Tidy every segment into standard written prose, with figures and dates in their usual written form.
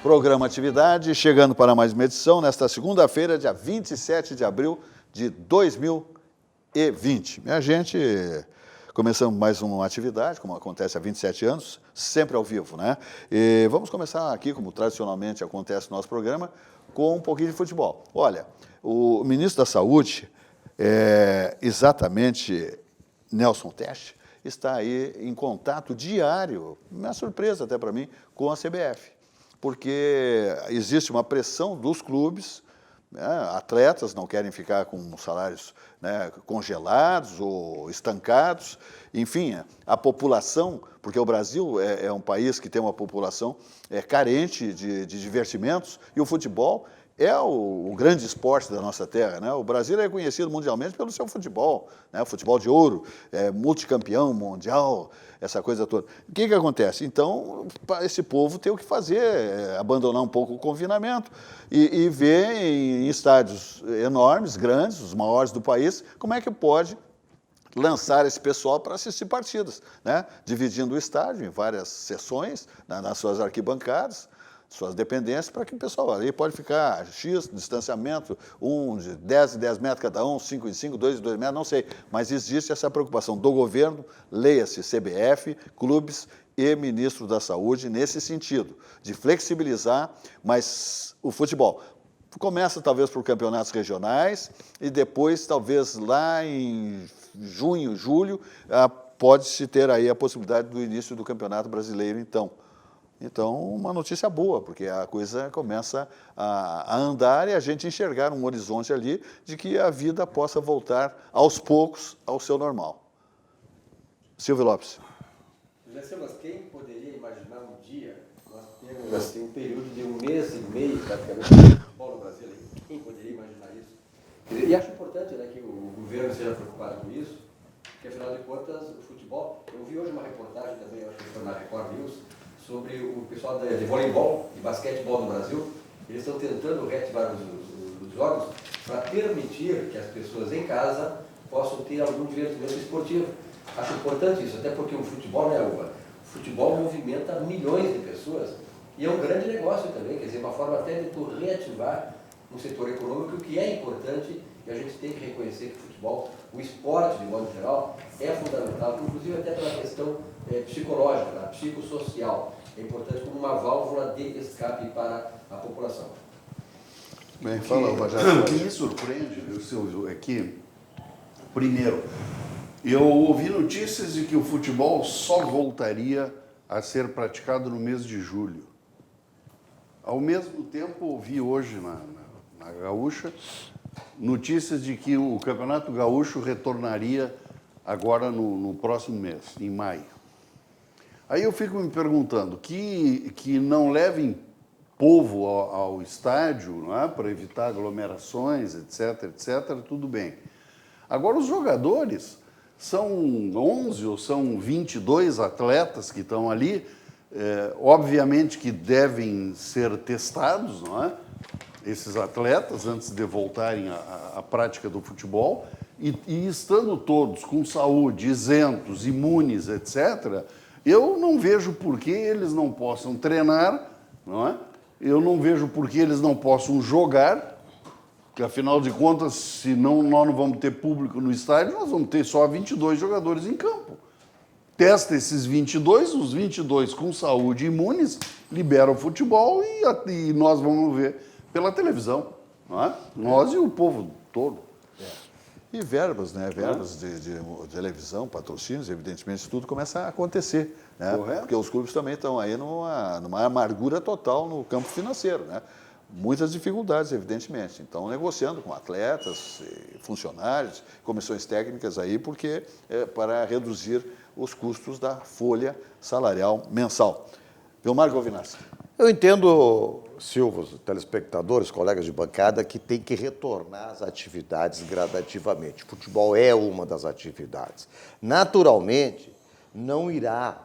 Programa Atividade, chegando para mais uma edição, nesta segunda-feira, dia 27 de abril de 2020. Minha gente, começamos mais uma atividade, como acontece há 27 anos, sempre ao vivo, né? E vamos começar aqui, como tradicionalmente acontece no nosso programa, com um pouquinho de futebol. Olha, o ministro da Saúde, exatamente Nelson Teich, está aí em contato diário, uma surpresa até para mim, com a CBF. Porque existe uma pressão dos clubes, né? Atletas não querem ficar com salários, né, congelados ou estancados, enfim, a população, porque o Brasil é um país que tem uma população carente de divertimentos, e o futebol é o grande esporte da nossa terra, né? O Brasil é conhecido mundialmente pelo seu futebol, né? Futebol de ouro, multicampeão mundial, essa coisa toda. O que acontece? Então, esse povo tem o que fazer, abandonar um pouco o confinamento e ver em estádios enormes, grandes, os maiores do país, como é que pode lançar esse pessoal para assistir partidas, né? Dividindo o estádio em várias seções, nas suas arquibancadas, suas dependências, para que o pessoal ali pode ficar X, distanciamento, um de 10 em 10 metros cada um, 5 em 5, 2 em 2 metros, não sei. Mas existe essa preocupação do governo, leia-se CBF, clubes e ministro da Saúde, nesse sentido, de flexibilizar, mas o futebol começa talvez por campeonatos regionais e depois, talvez lá em junho, julho, pode-se ter aí a possibilidade do início do Campeonato Brasileiro, então. Então, uma notícia boa, porque a coisa começa a andar e a gente enxergar um horizonte ali de que a vida possa voltar aos poucos ao seu normal. Silvio Lopes. José Simas, quem poderia imaginar um dia, nós temos assim, um período de 1 mês e meio, praticamente, de futebol no Brasil, quem poderia imaginar isso? E acho importante, né, que o governo seja preocupado com isso, porque afinal de contas, o futebol, eu vi hoje uma reportagem também, acho que foi na Record News, sobre o pessoal de voleibol e basquetebol no Brasil. Eles estão tentando reativar os jogos para permitir que as pessoas em casa possam ter algum divertimento esportivo. Acho importante isso, até porque o futebol, né, Uva? O futebol movimenta milhões de pessoas e é um grande negócio também, quer dizer, uma forma até de tu reativar um setor econômico que é importante e a gente tem que reconhecer que o futebol, o esporte de modo geral, é fundamental, inclusive até pela questão psicológica, psicossocial. É importante como uma válvula de escape para a população. Bem, fala, O que me surpreende, viu, Silvio, é que, primeiro, eu ouvi notícias de que o futebol só voltaria a ser praticado no mês de julho. Ao mesmo tempo, ouvi hoje na Gaúcha notícias de que o Campeonato Gaúcho retornaria agora no próximo mês, em maio. Aí eu fico me perguntando, que não levem povo ao estádio, não é? Para evitar aglomerações, etc., tudo bem. Agora, os jogadores são 11 ou são 22 atletas que estão ali, obviamente que devem ser testados, não é? Esses atletas, antes de voltarem à prática do futebol, e estando todos com saúde, isentos, imunes, etc., eu não vejo por que eles não possam treinar, não é? Eu não vejo por que eles não possam jogar, porque, afinal de contas, se não, nós não vamos ter público no estádio, nós vamos ter só 22 jogadores em campo. Testa esses 22, os 22 com saúde e imunes, libera o futebol e nós vamos ver pela televisão, não é? Nós e o povo todo. E verbas, né? Verbas de televisão, patrocínios, evidentemente, isso tudo começa a acontecer, né? Correto. Porque os clubes também estão aí numa amargura total no campo financeiro, né? Muitas dificuldades, evidentemente. Então, negociando com atletas, funcionários, comissões técnicas aí, porque para reduzir os custos da folha salarial mensal. Vilmar Govinassi. Eu entendo, Silvio, telespectadores, colegas de bancada, que tem que retornar às atividades gradativamente. O futebol é uma das atividades. Naturalmente, não irá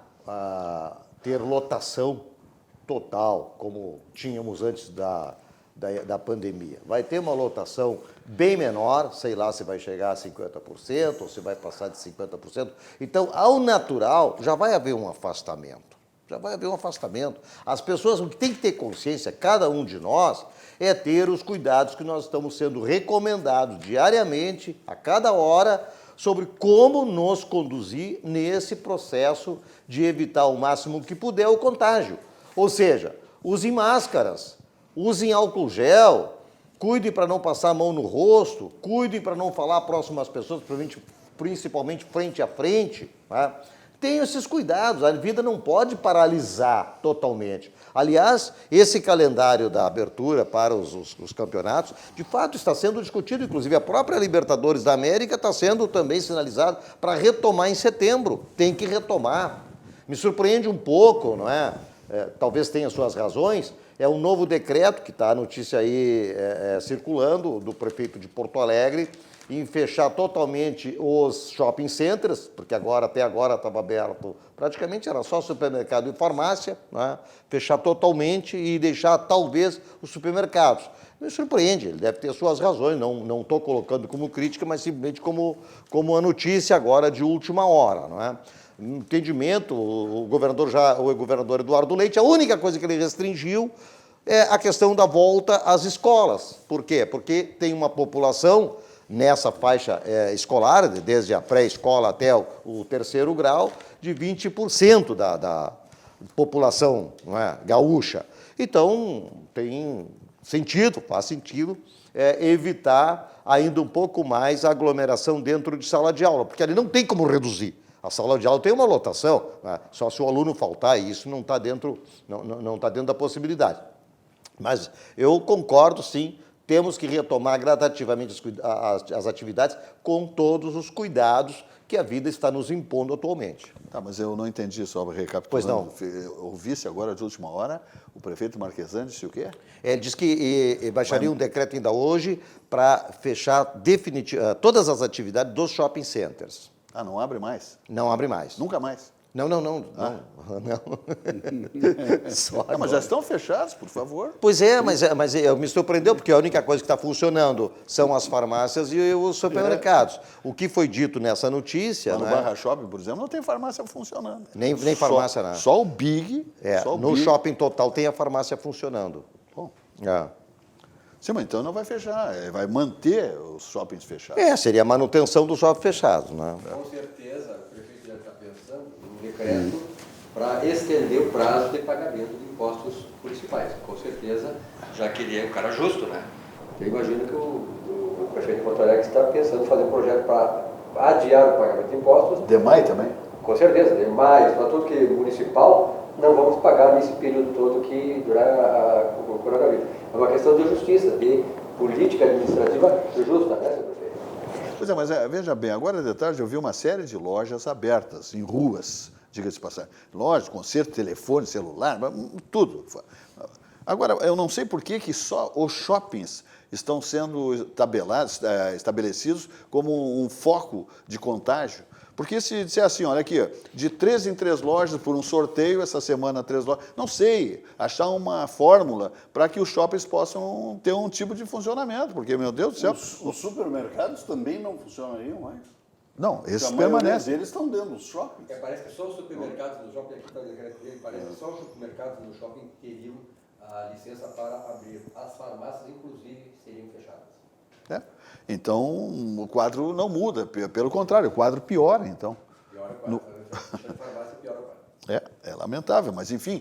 ter lotação total, como tínhamos antes da pandemia. Vai ter uma lotação bem menor, sei lá se vai chegar a 50% ou se vai passar de 50%. Então, ao natural, já vai haver um afastamento. já vai haver um afastamento. As pessoas, o que tem que ter consciência, cada um de nós, é ter os cuidados que nós estamos sendo recomendados diariamente, a cada hora, sobre como nos conduzir nesse processo de evitar o máximo que puder o contágio. Ou seja, usem máscaras, usem álcool gel, cuidem para não passar a mão no rosto, cuidem para não falar próximo às pessoas, principalmente frente a frente. Tá? Tenham esses cuidados, a vida não pode paralisar totalmente. Aliás, esse calendário da abertura para os campeonatos, de fato, está sendo discutido, inclusive a própria Libertadores da América está sendo também sinalizado para retomar em setembro. Tem que retomar. Me surpreende um pouco, não é? Talvez tenha suas razões, é um novo decreto, que está a notícia aí circulando, do prefeito de Porto Alegre, em fechar totalmente os shopping centers, porque até agora estava aberto, praticamente era só supermercado e farmácia, né? Fechar totalmente e deixar talvez os supermercados. Me surpreende, ele deve ter suas razões, não estou colocando como crítica, mas simplesmente como uma notícia agora de última hora, não é? Entendimento, o governador Eduardo Leite, a única coisa que ele restringiu é a questão da volta às escolas. Por quê? Porque tem uma população nessa faixa escolar, desde a pré-escola até o terceiro grau, de 20% da população, não é, gaúcha. Então, faz sentido evitar ainda um pouco mais a aglomeração dentro de sala de aula, porque ali não tem como reduzir. A sala de aula tem uma lotação, né? Só se o aluno faltar, e isso não está dentro da possibilidade. Mas eu concordo, sim, temos que retomar gradativamente as atividades com todos os cuidados que a vida está nos impondo atualmente. Tá, mas eu não entendi, só recapitulando. Pois não. Ouvisse agora, de última hora, o prefeito Marquesan disse o quê? Ele disse que baixaria um decreto ainda hoje para fechar todas as atividades dos shopping centers. Ah, não abre mais? Não abre mais. Nunca mais? Não. Só Não, mas já estão fechados, por favor. Pois mas me surpreendeu, porque a única coisa que está funcionando são as farmácias e os supermercados. O que foi dito nessa notícia... Lá no né? Barra Shopping, por exemplo, não tem farmácia funcionando. Nem farmácia, não. Só o Big. No Shopping Total tem a farmácia funcionando. Bom. Sim, mas então não vai fechar, vai manter os shoppings fechados. Seria a manutenção dos shoppings fechados, né? Com certeza, o prefeito já está pensando em um decreto para estender o prazo de pagamento de impostos municipais. Com certeza, já que ele é um cara justo, né? Eu imagino que o prefeito de Porto Alegre está pensando em fazer um projeto para adiar o pagamento de impostos. DEMAI também? Com certeza, DEMAI, para tudo que é municipal, não vamos pagar nesse período todo que durar o coronavírus. É uma questão de justiça, de política administrativa justa, né, senhor prefeito? Pois é, mas veja bem, agora de tarde eu vi uma série de lojas abertas em ruas, diga-se de passagem. Lojas, conserto, telefone, celular, tudo. Agora, eu não sei por que só os shoppings estão sendo estabelecidos como um foco de contágio. Porque se disser assim, olha aqui, de 3 em 3 lojas, por um sorteio, essa semana 3 lojas, não sei, achar uma fórmula para que os shoppings possam ter um tipo de funcionamento, porque, meu Deus do céu... Os supermercados também não funcionariam mais? Não, esses permanecem. permanecem. Eles estão dentro dos shoppings. Parece que só os supermercados no shopping, aqui está o decreto dele, parece que só os supermercados no shopping teriam a licença para abrir. As farmácias, inclusive, seriam fechadas. Então, o quadro não muda, pelo contrário, o quadro piora, então. Piora o quadro. A farmácia piora o quadro. É lamentável, mas enfim,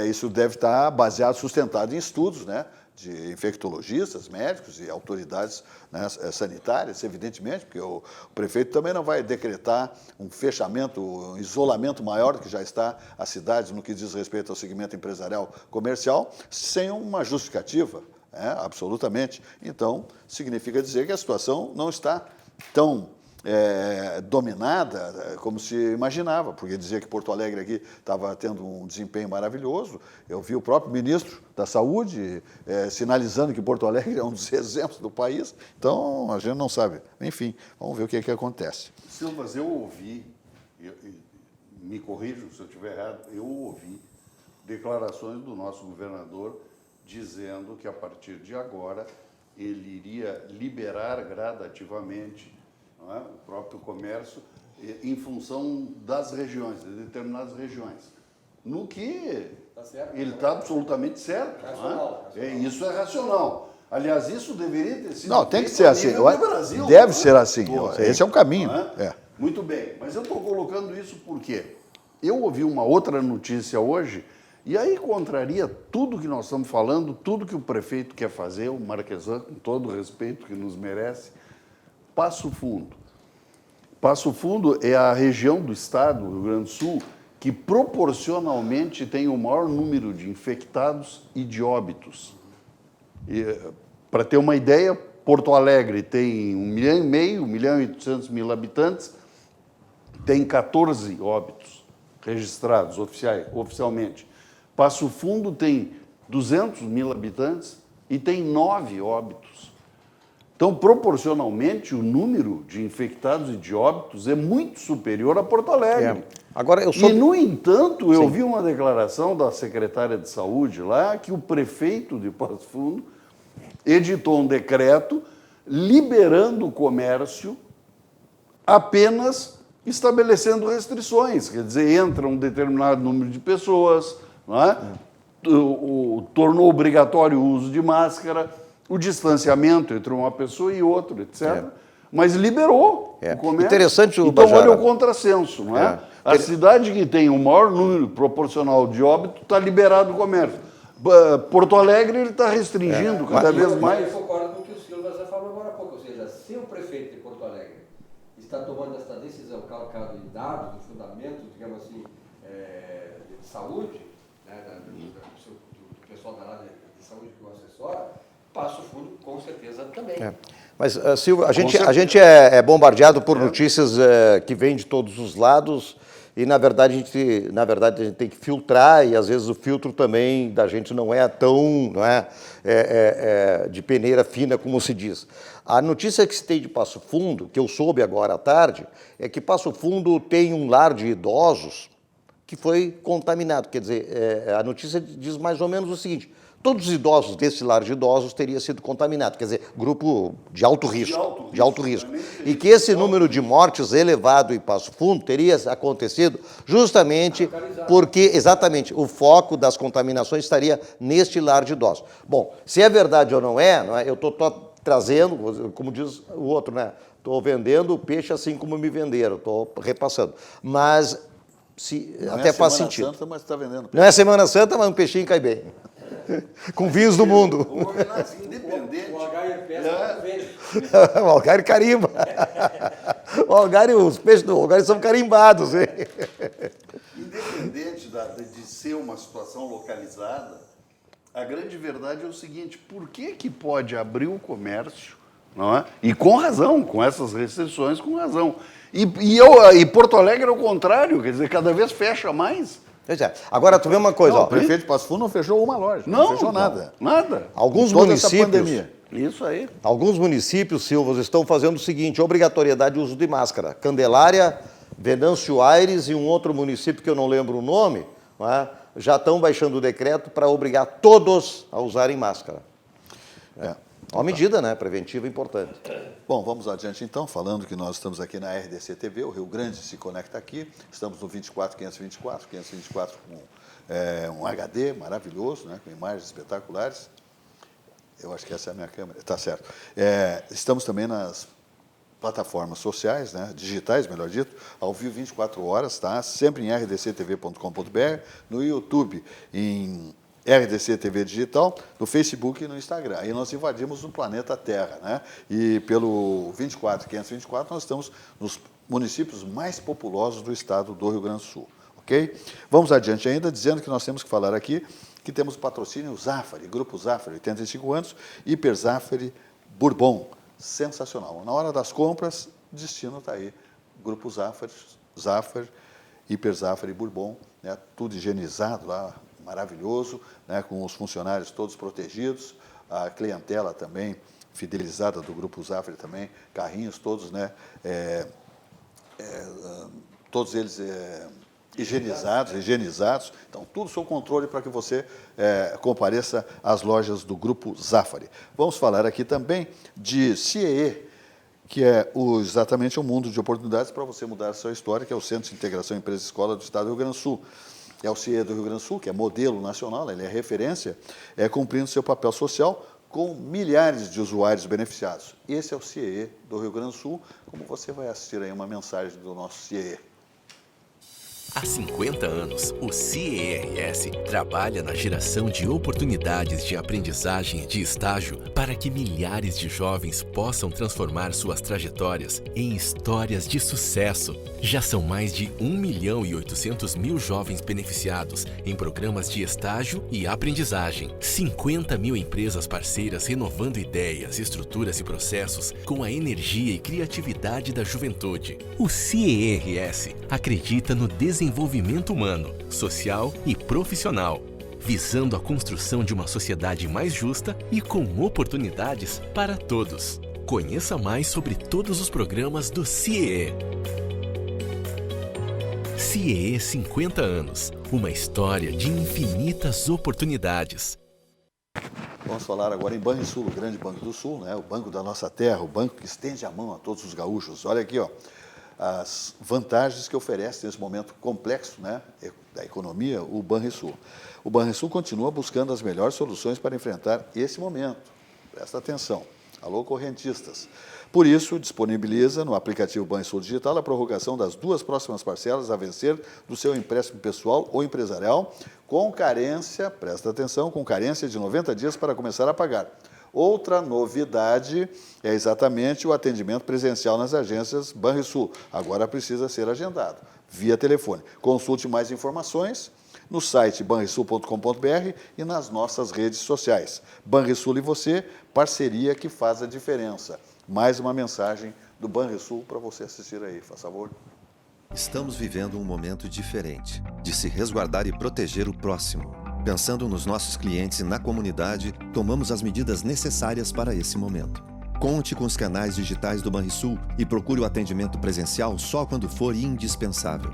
isso deve estar baseado, sustentado em estudos, né, de infectologistas, médicos e autoridades, né, sanitárias, evidentemente, porque o prefeito também não vai decretar um fechamento, um isolamento maior do que já está a cidade no que diz respeito ao segmento empresarial comercial, sem uma justificativa. Absolutamente. Então, significa dizer que a situação não está tão dominada como se imaginava, porque dizia que Porto Alegre aqui estava tendo um desempenho maravilhoso. Eu vi o próprio ministro da Saúde sinalizando que Porto Alegre é um dos exemplos do país. Então, a gente não sabe. Enfim, vamos ver o que acontece. Silvas, eu ouvi, me corrijam se eu estiver errado, eu ouvi declarações do nosso governador dizendo que a partir de agora ele iria liberar gradativamente, não é, o próprio comércio em função das regiões, de determinadas regiões. no que Tá certo. ele está absolutamente certo. Racional, não é? Isso é racional. Aliás, isso deveria ter sido Não, tem que feito ser a assim. nível do Brasil, Deve não é? ser assim. Pô, Esse é um caminho. não é? É. Muito bem, mas eu estou colocando isso porque eu ouvi uma outra notícia hoje e aí contraria tudo que nós estamos falando, tudo que o prefeito quer fazer, o Marquesan, com todo o respeito que nos merece. Passo Fundo. Passo Fundo é a região do estado, do Rio Grande do Sul, que proporcionalmente tem o maior número de infectados e de óbitos. Para ter uma ideia, Porto Alegre tem 1,5 milhão, 1.800.000 habitantes, tem 14 óbitos registrados oficialmente. Passo Fundo tem 200.000 habitantes e tem 9 óbitos. Então, proporcionalmente, o número de infectados e de óbitos é muito superior a Porto Alegre. Agora, E, no entanto, eu vi uma declaração da secretária de Saúde lá que o prefeito de Passo Fundo editou um decreto liberando o comércio apenas estabelecendo restrições. Quer dizer, entra um determinado número de pessoas, não é? Tornou obrigatório o uso de máscara, o distanciamento entre uma pessoa e outra, etc. Mas liberou o comércio. Interessante o Então, Bajara. olha o contrassenso, não é? A cidade que tem o maior número proporcional de óbito está liberado o comércio. Porto Alegre ele está restringindo cada vez mais. Eu concordo com o que o Silvio já falou agora há pouco, ou seja, se o prefeito de Porto Alegre está tomando essa decisão calcada em dados, em fundamentos, digamos assim, de saúde, né, do pessoal da área de saúde que o assessora, Passo Fundo com certeza também. Mas, Silvio, a gente é bombardeado por notícias que vêm de todos os lados e, na verdade, a gente tem que filtrar e, às vezes, o filtro também da gente não é tão de peneira fina, como se diz. A notícia que se tem de Passo Fundo, que eu soube agora à tarde, é que Passo Fundo tem um lar de idosos que foi contaminado. Quer dizer, a notícia diz mais ou menos o seguinte: todos os idosos desse lar de idosos teriam sido contaminados, quer dizer, grupo de alto risco. De alto risco. E que esse número de mortes elevado em Passo Fundo teria acontecido justamente porque, exatamente, o foco das contaminações estaria neste lar de idosos. Bom, se é verdade ou não é, eu estou trazendo, como diz o outro, né? Estou vendendo o peixe assim como me venderam, estou repassando. Mas até faz sentido. Não é Semana Santa, mas está vendendo. Não é Semana Santa, mas um peixinho cai bem. Com vinhos do mundo. Independente. O Algar pesca vende. O Algar carimba. Os peixes do Algar são carimbados. Hein? Independente de ser uma situação localizada, a grande verdade é o seguinte: por que pode abrir o comércio, não é? E com razão, com essas restrições, com razão. E Porto Alegre é o contrário, quer dizer, cada vez fecha mais. Agora, tu vê uma coisa. O prefeito de Passo Fundo não fechou uma loja, não fechou nada. Nada. Alguns Toda municípios, essa pandemia. Isso aí. Alguns municípios, Silvas, estão fazendo o seguinte: obrigatoriedade de uso de máscara. Candelária, Venâncio Aires e um outro município que eu não lembro o nome, não é? Já estão baixando o decreto para obrigar todos a usarem máscara. Uma medida, né, preventiva importante. Bom, vamos adiante então, falando que nós estamos aqui na RDC TV, o Rio Grande se conecta aqui, estamos no 24524 com um HD maravilhoso, né, com imagens espetaculares. Eu acho que essa é a minha câmera, está certo. Estamos também nas plataformas sociais, né, digitais, melhor dito, ao vivo 24 horas, tá? Sempre em rdctv.com.br, no YouTube, em RDC TV Digital, no Facebook e no Instagram. Aí nós invadimos o planeta Terra, né? E pelo 24524 nós estamos nos municípios mais populosos do estado do Rio Grande do Sul, ok? Vamos adiante ainda, dizendo que nós temos que falar aqui que temos o patrocínio Zafari, Grupo Zafari, 85 anos, Hiper Zafari Bourbon, sensacional. Na hora das compras, o destino está aí, Grupo Zafari, Hiper Zafari Bourbon, né? Tudo higienizado lá, maravilhoso, né, com os funcionários todos protegidos, a clientela também fidelizada do Grupo Zafari também, carrinhos todos, né, todos eles higienizados, então tudo sob controle para que você compareça às lojas do Grupo Zafari. Vamos falar aqui também de CIEE, que é exatamente um mundo de oportunidades para você mudar a sua história, que é o Centro de Integração Empresa e Escola do Estado do Rio Grande do Sul. é o CIE do Rio Grande do Sul, que é modelo nacional, ele é referência, cumprindo seu papel social com milhares de usuários beneficiados. Esse é o CIE do Rio Grande do Sul, como você vai assistir aí uma mensagem do nosso CIE. Há 50 anos, o CIERS trabalha na geração de oportunidades de aprendizagem e de estágio para que milhares de jovens possam transformar suas trajetórias em histórias de sucesso. Já são mais de 1.800.000 jovens beneficiados em programas de estágio e aprendizagem. 50.000 empresas parceiras renovando ideias, estruturas e processos com a energia e criatividade da juventude. O CIERS acredita no desenvolvimento humano, social e profissional, visando a construção de uma sociedade mais justa e com oportunidades para todos. Conheça mais sobre todos os programas do CIE. CIE 50 anos, uma história de infinitas oportunidades. Vamos falar agora em Banrisul, o grande Banco do Sul, né? O banco da nossa terra, o banco que estende a mão a todos os gaúchos. Olha aqui, ó, as vantagens que oferece nesse momento complexo, né, da economia, o Banrisul. O Banrisul continua buscando as melhores soluções para enfrentar esse momento. Presta atenção. Alô, correntistas. Por isso, disponibiliza no aplicativo Banrisul Digital a prorrogação das 2 próximas parcelas a vencer do seu empréstimo pessoal ou empresarial, com carência, presta atenção, com carência de 90 dias para começar a pagar. Outra novidade é exatamente o atendimento presencial nas agências Banrisul. Agora precisa ser agendado, via telefone. Consulte mais informações no site banrisul.com.br e nas nossas redes sociais. Banrisul e você, parceria que faz a diferença. Mais uma mensagem do Banrisul para você assistir aí, faz favor. Estamos vivendo um momento diferente, de se resguardar e proteger o próximo. Pensando nos nossos clientes e na comunidade, tomamos as medidas necessárias para esse momento. Conte com os canais digitais do Banrisul e procure o atendimento presencial só quando for indispensável.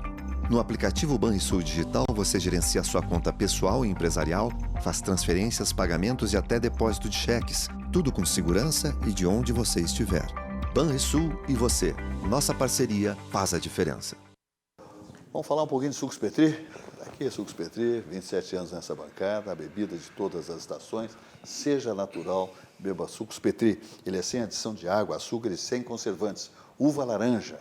No aplicativo Banrisul Digital, você gerencia sua conta pessoal e empresarial, faz transferências, pagamentos e até depósito de cheques, tudo com segurança e de onde você estiver. Banrisul e você, nossa parceria faz a diferença. Vamos falar um pouquinho de Sucos Petri? Aqui é Sucos Petri, 27 anos nessa bancada, a bebida de todas as estações, seja natural, beba Sucos Petri. Ele é sem adição de água, açúcar e sem conservantes. Uva laranja.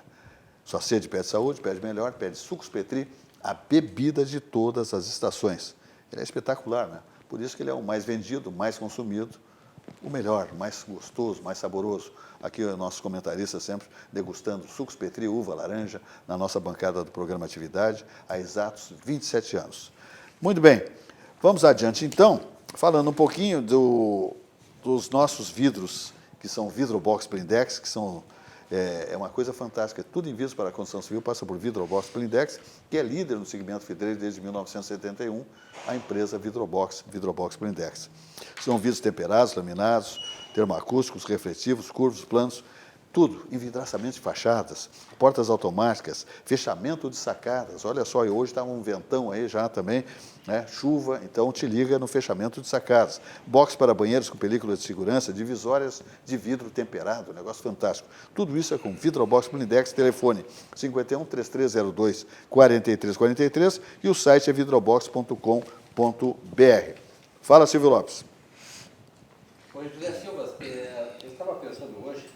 Sua sede pede saúde, pede melhor, pede Sucos Petri, a bebida de todas as estações. Ele é espetacular, né? Por isso que ele é o mais vendido, mais consumido, o melhor, mais gostoso, mais saboroso. Aqui os nossos comentaristas sempre degustando Sucos Petri, uva laranja, na nossa bancada do programa Atividade, há exatos 27 anos. Muito bem, vamos adiante então, falando um pouquinho dos nossos vidros, que são Vidrobox Blindex, que são uma coisa fantástica. Tudo em vidros para a construção civil passa por Vidrobox Blindex, que é líder no segmento vidreiro desde 1971, a empresa Vidrobox Blindex. São vidros temperados, laminados, termoacústicos, refletivos, curvos, planos, tudo, envidraçamento de fachadas, portas automáticas, fechamento de sacadas. Olha só, e hoje está um ventão aí já também, né? Chuva, então te liga no fechamento de sacadas. Box para banheiros com película de segurança, divisórias de vidro temperado, negócio fantástico. Tudo isso é com Vidrobox Blindex, telefone 51 3302 4343 e o site é vidrobox.com.br. Fala, Silvio Lopes. Oi, José Silva, eu estava pensando hoje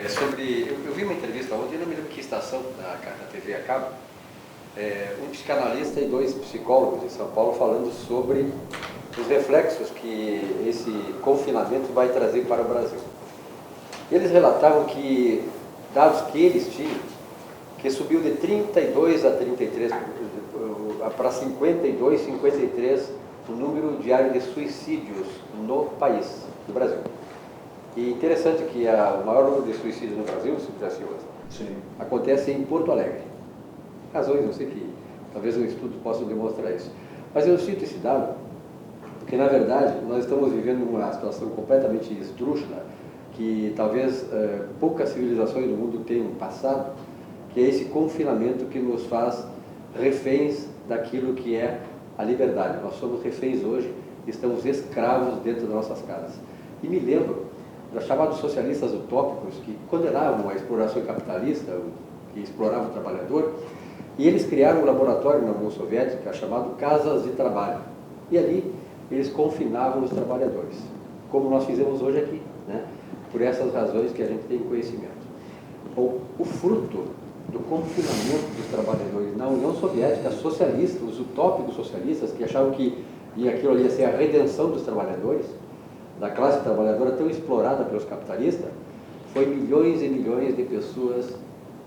sobre... Eu vi uma entrevista ontem, eu não me lembro que estação da TV a cabo, um psicanalista e 2 psicólogos em São Paulo falando sobre os reflexos que esse confinamento vai trazer para o Brasil. Eles relatavam que, dados que eles tinham, que subiu de 32 a 33, para 52, 53, o número diário de suicídios no país, no Brasil. E interessante que o maior número de suicídios no Brasil, acontece em Porto Alegre. Razões, eu sei que talvez um estudo possa demonstrar isso. Mas eu cito esse dado porque, na verdade, nós estamos vivendo uma situação completamente esdrúxula que talvez poucas civilizações do mundo tenham passado, que é esse confinamento que nos faz reféns daquilo que é a liberdade. Nós somos reféns hoje, estamos escravos dentro das nossas casas. E me lembro dos chamados socialistas utópicos que condenavam a exploração capitalista, que exploravam o trabalhador, E eles criaram um laboratório na União Soviética chamado Casas de Trabalho. E ali eles confinavam os trabalhadores, como nós fizemos hoje aqui, né? Por essas razões que a gente tem conhecimento. Bom, o fruto do confinamento dos trabalhadores na União Soviética, socialista, os utópicos socialistas que achavam que aquilo ali ia ser a redenção dos trabalhadores, da classe trabalhadora tão explorada pelos capitalistas, foi milhões e milhões de pessoas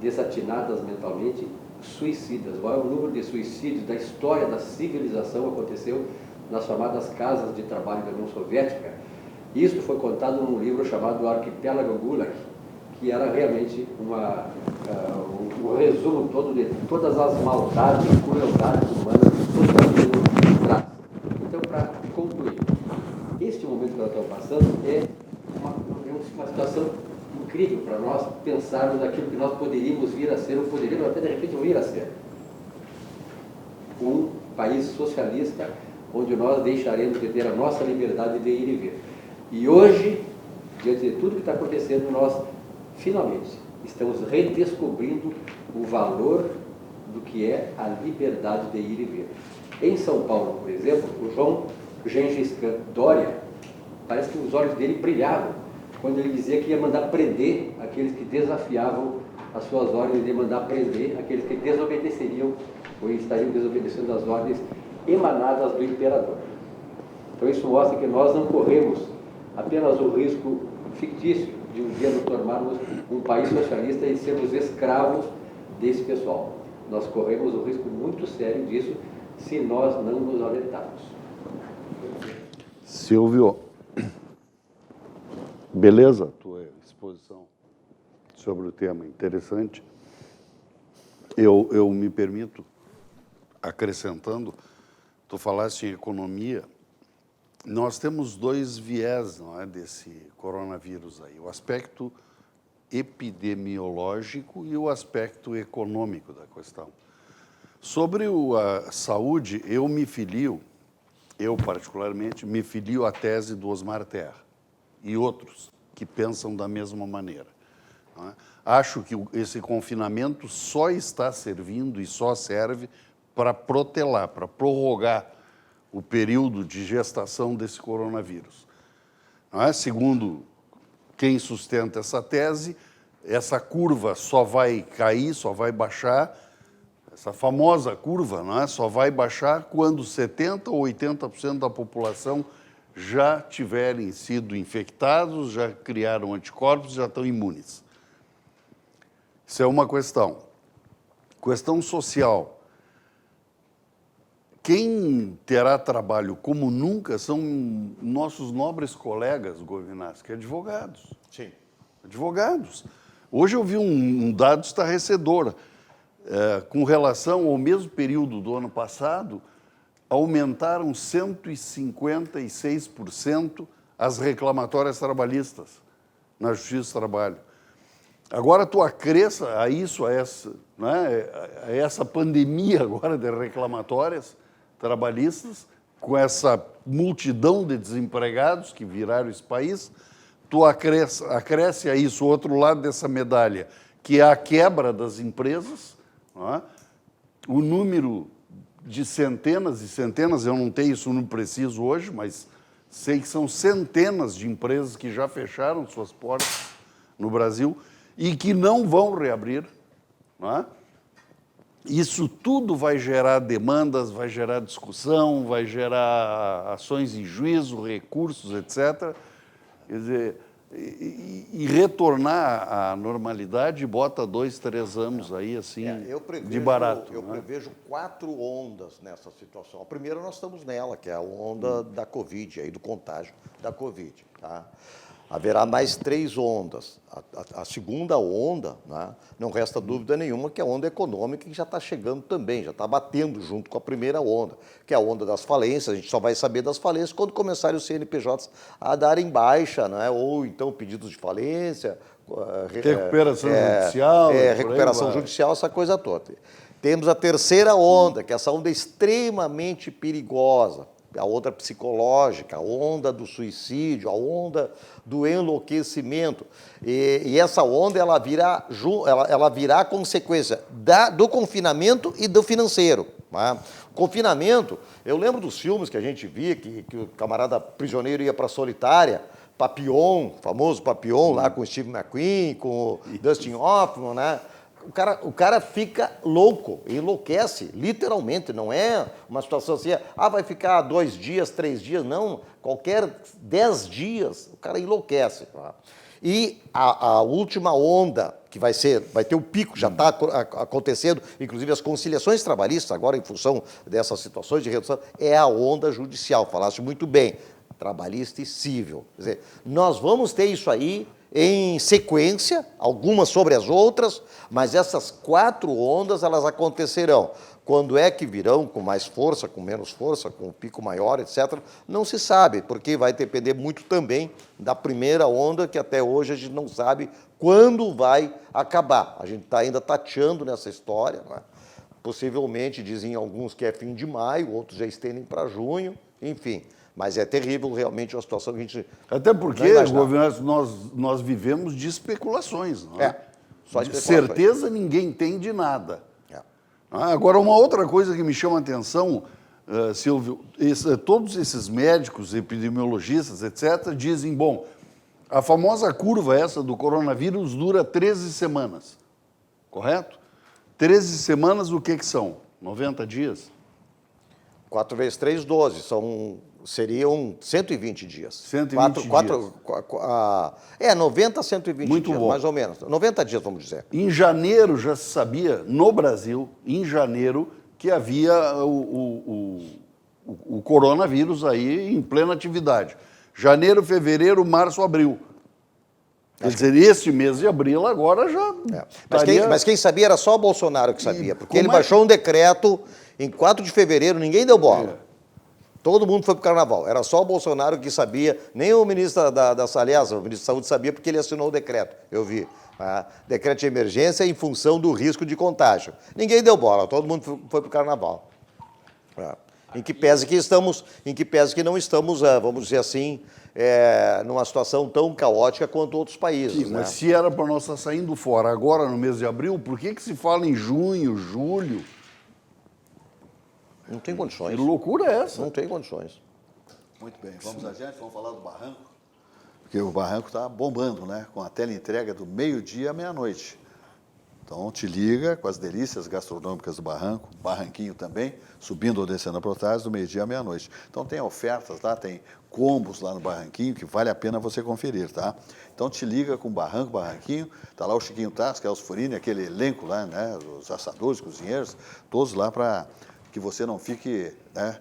desatinadas mentalmente, suicidas. O maior número de suicídios da história da civilização aconteceu nas chamadas casas de trabalho da União Soviética. Isso foi contado num livro chamado Arquipélago Gulag, que era realmente um resumo todo de todas as maldades e crueldades humanas que o socialismo traz. Então, para concluir, este momento que nós estamos passando é uma situação incrível para nós pensarmos naquilo que nós poderíamos vir a ser, ou poderíamos até de repente vir a ser. Um país socialista, onde nós deixaremos de ter a nossa liberdade de ir e vir. E hoje, diante de tudo que está acontecendo, nós finalmente estamos redescobrindo o valor do que é a liberdade de ir e vir. Em São Paulo, por exemplo, o João Gengis Khan Dória, parece que os olhos dele brilhavam quando ele dizia que ia mandar prender aqueles que desafiavam as suas ordens, de mandar prender aqueles que desobedeceriam ou estariam desobedecendo as ordens emanadas do imperador. Então isso mostra que nós não corremos apenas o risco fictício de um dia nos tornarmos um país socialista e sermos escravos desse pessoal. Nós corremos um risco muito sério disso se nós não nos alertarmos. Silvio, beleza a tua exposição sobre o tema, interessante. Eu me permito, acrescentando, tu falaste em economia, nós temos dois viés, não é, desse coronavírus aí, o aspecto epidemiológico e o aspecto econômico da questão. Sobre a saúde, eu particularmente, me filio à tese do Osmar Terra e outros que pensam da mesma maneira. Não é? Acho que esse confinamento só está servindo e só serve para protelar, para prorrogar o período de gestação desse coronavírus. Não é? Segundo quem sustenta essa tese, essa curva só vai cair, só vai baixar, essa famosa curva, não é? Só vai baixar quando 70% ou 80% da população já tiverem sido infectados, já criaram anticorpos, já estão imunes. Isso é uma questão. Questão social. Quem terá trabalho como nunca são nossos nobres colegas, Govinasky, advogados. Sim. Advogados. Hoje eu vi um dado estarrecedor. Com relação ao mesmo período do ano passado, aumentaram 156% as reclamatórias trabalhistas na Justiça do Trabalho. Agora tu acresça a isso, a essa pandemia agora de reclamatórias trabalhistas, com essa multidão de desempregados que viraram esse país, tu acresce a isso o outro lado dessa medalha, que é a quebra das empresas, não é? O número de centenas e centenas, eu não tenho isso no preciso hoje, mas sei que são centenas de empresas que já fecharam suas portas no Brasil e que não vão reabrir, não é? Isso tudo vai gerar demandas, vai gerar discussão, vai gerar ações em juízo, recursos, etc. Quer dizer, e retornar à normalidade bota 2, 3 anos aí, assim, de barato. Eu prevejo 4 ondas nessa situação. A primeira nós estamos nela, que é a onda da Covid, aí do contágio da Covid. Tá? Haverá mais 3 ondas. A segunda onda, né, não resta dúvida nenhuma que é a onda econômica que já está chegando também, já está batendo junto com a primeira onda, que é a onda das falências. A gente só vai saber das falências quando começarem os CNPJs a darem baixa, né, ou então pedidos de falência. Recuperação judicial. Recuperação judicial, essa coisa toda. Temos a terceira onda, que essa onda é extremamente perigosa, a onda psicológica, a onda do suicídio, a onda do enlouquecimento. E essa onda ela virá consequência do confinamento e do financeiro. Tá? O confinamento, eu lembro dos filmes que a gente via, que o camarada prisioneiro ia para a solitária, Papillon, famoso Papillon, lá com o Steve McQueen, com o Dustin Hoffman, né? O cara fica louco, enlouquece, literalmente, não é uma situação assim, vai ficar 2 dias, 3 dias, não, qualquer 10 dias, o cara enlouquece. Tá? E a última onda, que vai ter o pico, já está acontecendo, inclusive as conciliações trabalhistas, agora em função dessas situações de redução, é a onda judicial, falaste muito bem, trabalhista e civil. Quer dizer, nós vamos ter isso aí em sequência, algumas sobre as outras, mas essas 4 ondas, elas acontecerão. Quando é que virão, com mais força, com menos força, com um pico maior, etc., não se sabe, porque vai depender muito também da primeira onda, que até hoje a gente não sabe quando vai acabar. A gente está ainda tateando nessa história, né? Possivelmente, dizem alguns que é fim de maio, outros já estendem para junho, enfim. Mas é terrível, realmente, uma situação que a gente... Até porque, governador, nós vivemos de especulações. Não é? Só de especulações. certeza ninguém tem de nada. Agora, uma outra coisa que me chama a atenção, Silvio, todos esses médicos, epidemiologistas, etc., dizem, bom, a famosa curva essa do coronavírus dura 13 semanas, correto? 13 semanas, o que são? 90 dias? 4 vezes 3, 12. Seriam 120 dias. 120 dias. 90 a 120 Muito dias, bom. Mais ou menos. 90 dias, vamos dizer. Em janeiro já se sabia, no Brasil, em janeiro, que havia o coronavírus aí em plena atividade. Janeiro, fevereiro, março, abril. Quer dizer, este mês de abril agora já... Mas quem sabia era só o Bolsonaro que sabia, porque ele como é- baixou um decreto em 4 de fevereiro, ninguém deu bola. Todo mundo foi para o carnaval. Era só o Bolsonaro que sabia, nem o ministro aliás, o ministro da Saúde sabia porque ele assinou o decreto, eu vi. Decreto de emergência em função do risco de contágio. Ninguém deu bola, todo mundo foi para o carnaval. Em que pese que não estamos, vamos dizer assim, numa situação tão caótica quanto outros países. Sim, mas se era para nós estar saindo fora agora, no mês de abril, por que se fala em junho, julho? Não tem condições. Que loucura é essa? Não tem condições. Muito bem, vamos adiante, vamos falar do Barranco. Porque o Barranco está bombando, né? Com a teleentrega do meio-dia à meia-noite. Então, te liga com as delícias gastronômicas do Barranco, Barranquinho também, subindo ou descendo a Protásio, do meio-dia à meia-noite. Então, tem ofertas lá, tem combos lá no Barranquinho, que vale a pena você conferir, tá? Então, te liga com Barranco, Barranquinho, tá lá o Chiquinho Tasca, Elcio Furini, aquele elenco lá, né? Os assadores, cozinheiros, todos lá para que você não fique, né,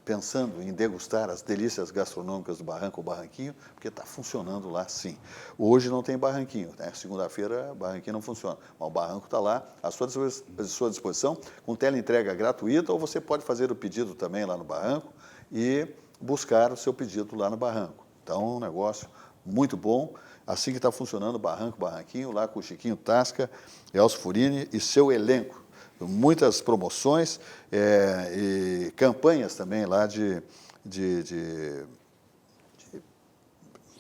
pensando em degustar as delícias gastronômicas do Barranco ou Barranquinho, porque está funcionando lá sim. Hoje não tem Barranquinho, né? Segunda-feira Barranquinho não funciona, mas o Barranco está lá à sua disposição, com teleentrega gratuita, ou você pode fazer o pedido também lá no Barranco e buscar o seu pedido lá no Barranco. Então, um negócio muito bom, assim que está funcionando o Barranco, Barranquinho, lá com o Chiquinho Tasca, Elcio Furini e seu elenco. Muitas promoções e campanhas também lá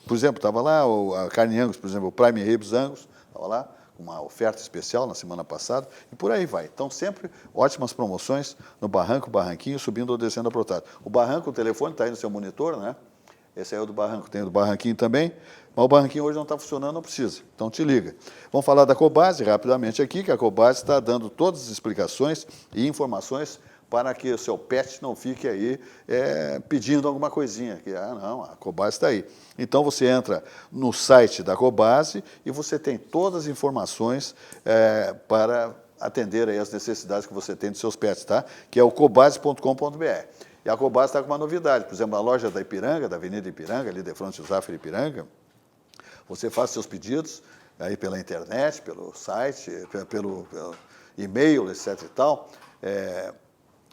por exemplo, estava lá a Carne Angus, por exemplo, o Prime Ribs Angus, estava lá, com uma oferta especial na semana passada, e por aí vai. Então, sempre ótimas promoções no Barranco, Barranquinho, subindo ou descendo a Protásio. O Barranco, o telefone está aí no seu monitor, né? Esse aí é o do Barranco, tem o do Barranquinho também, mas o Barranquinho hoje não está funcionando, não precisa, então te liga. Vamos falar da Cobase rapidamente aqui, que a Cobase está dando todas as explicações e informações para que o seu pet não fique aí pedindo alguma coisinha, que, não, a Cobase está aí. Então você entra no site da Cobase e você tem todas as informações para atender aí as necessidades que você tem dos seus pets, tá? Que é o cobase.com.br. E a Cobase está com uma novidade, por exemplo, a loja da Ipiranga, da Avenida Ipiranga, ali de frente ao Zafra Ipiranga, você faz seus pedidos aí pela internet, pelo site, pelo e-mail, etc. e tal,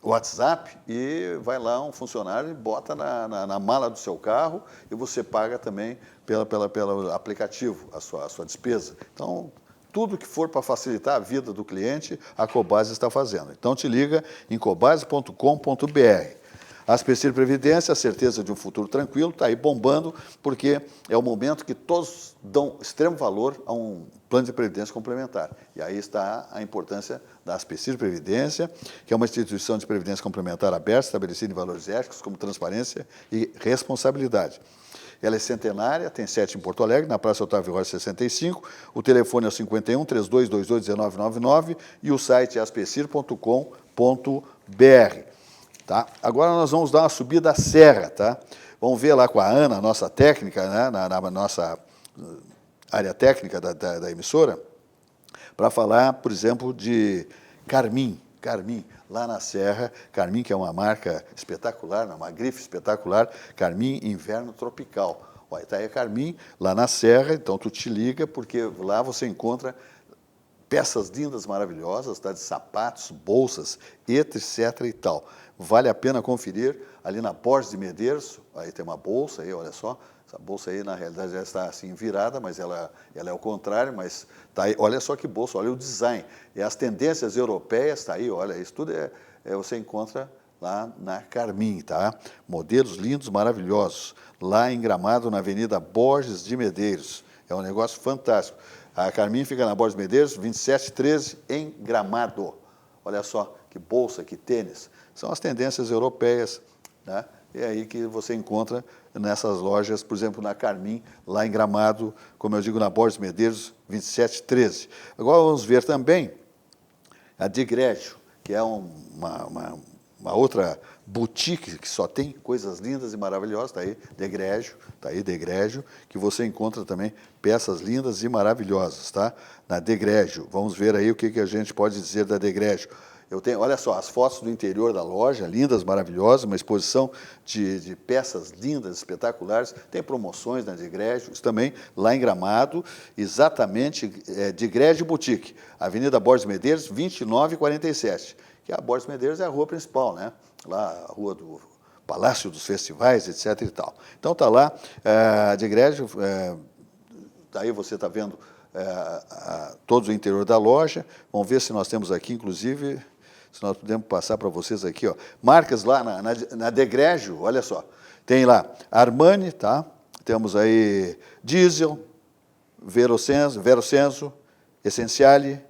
WhatsApp, e vai lá um funcionário e bota na mala do seu carro e você paga também pelo aplicativo a sua despesa. Então, tudo que for para facilitar a vida do cliente, a Cobase está fazendo. Então, te liga em cobase.com.br. A Aspecir Previdência, a certeza de um futuro tranquilo, está aí bombando, porque é o momento que todos dão extremo valor a um plano de previdência complementar. E aí está a importância da Aspecir Previdência, que é uma instituição de previdência complementar aberta, estabelecida em valores éticos como transparência e responsabilidade. Ela é centenária, tem sede em Porto Alegre, na Praça Otávio Rocha 65. O telefone é o 51 3222 1999 e o site é aspecir.com.br. Tá? Agora nós vamos dar uma subida à serra. Tá? Vamos ver lá com a Ana, nossa técnica, né, na nossa área técnica da emissora, para falar, por exemplo, de Carmim. Carmim, lá na Serra, Carmim, que é uma marca espetacular, uma grife espetacular, Carmim Inverno Tropical. Olha, está aí a Carmim, lá na Serra, então tu te liga, porque lá você encontra peças lindas, maravilhosas, tá, de sapatos, bolsas, etc. e tal. Vale a pena conferir ali na Borges de Medeiros, aí tem uma bolsa, aí, olha só, essa bolsa aí, na realidade, já está assim virada, mas ela é o contrário, mas tá aí, olha só que bolsa, olha o design. E as tendências europeias, está aí, olha, isso tudo você encontra lá na Carmim, tá? Modelos lindos, maravilhosos. Lá em Gramado, na Avenida Borges de Medeiros. É um negócio fantástico. A Carmim fica na Borges de Medeiros, 2713, em Gramado. Olha só, que bolsa, que tênis. São as tendências europeias, né? É aí que você encontra nessas lojas, por exemplo, na Carmim, lá em Gramado, como eu digo, na Borges Medeiros, 2713. Agora vamos ver também a Degrégio, que é uma outra boutique que só tem coisas lindas e maravilhosas, está aí, Degrégio, que você encontra também peças lindas e maravilhosas, tá? Na Degrégio. Vamos ver aí o que a gente pode dizer da Degrégio. Olha só, as fotos do interior da loja, lindas, maravilosas, uma exposição de peças lindas, espetaculares. Tem promoções na Degrégio, isso também lá em Gramado, exatamente, Degrégio Boutique, Avenida Borges Medeiros, 2947. Que a Borges Medeiros é a rua principal, né? Lá, a rua do Palácio dos Festivais, etc. e tal. Então está lá, Degrégio, daí você está vendo todo o interior da loja. Vamos ver se nós temos aqui, inclusive, se nós podemos passar para vocês aqui, ó, marcas lá na Degrégio, olha só, tem lá Armani, tá? Temos aí Diesel, Verosenso, Essenciale.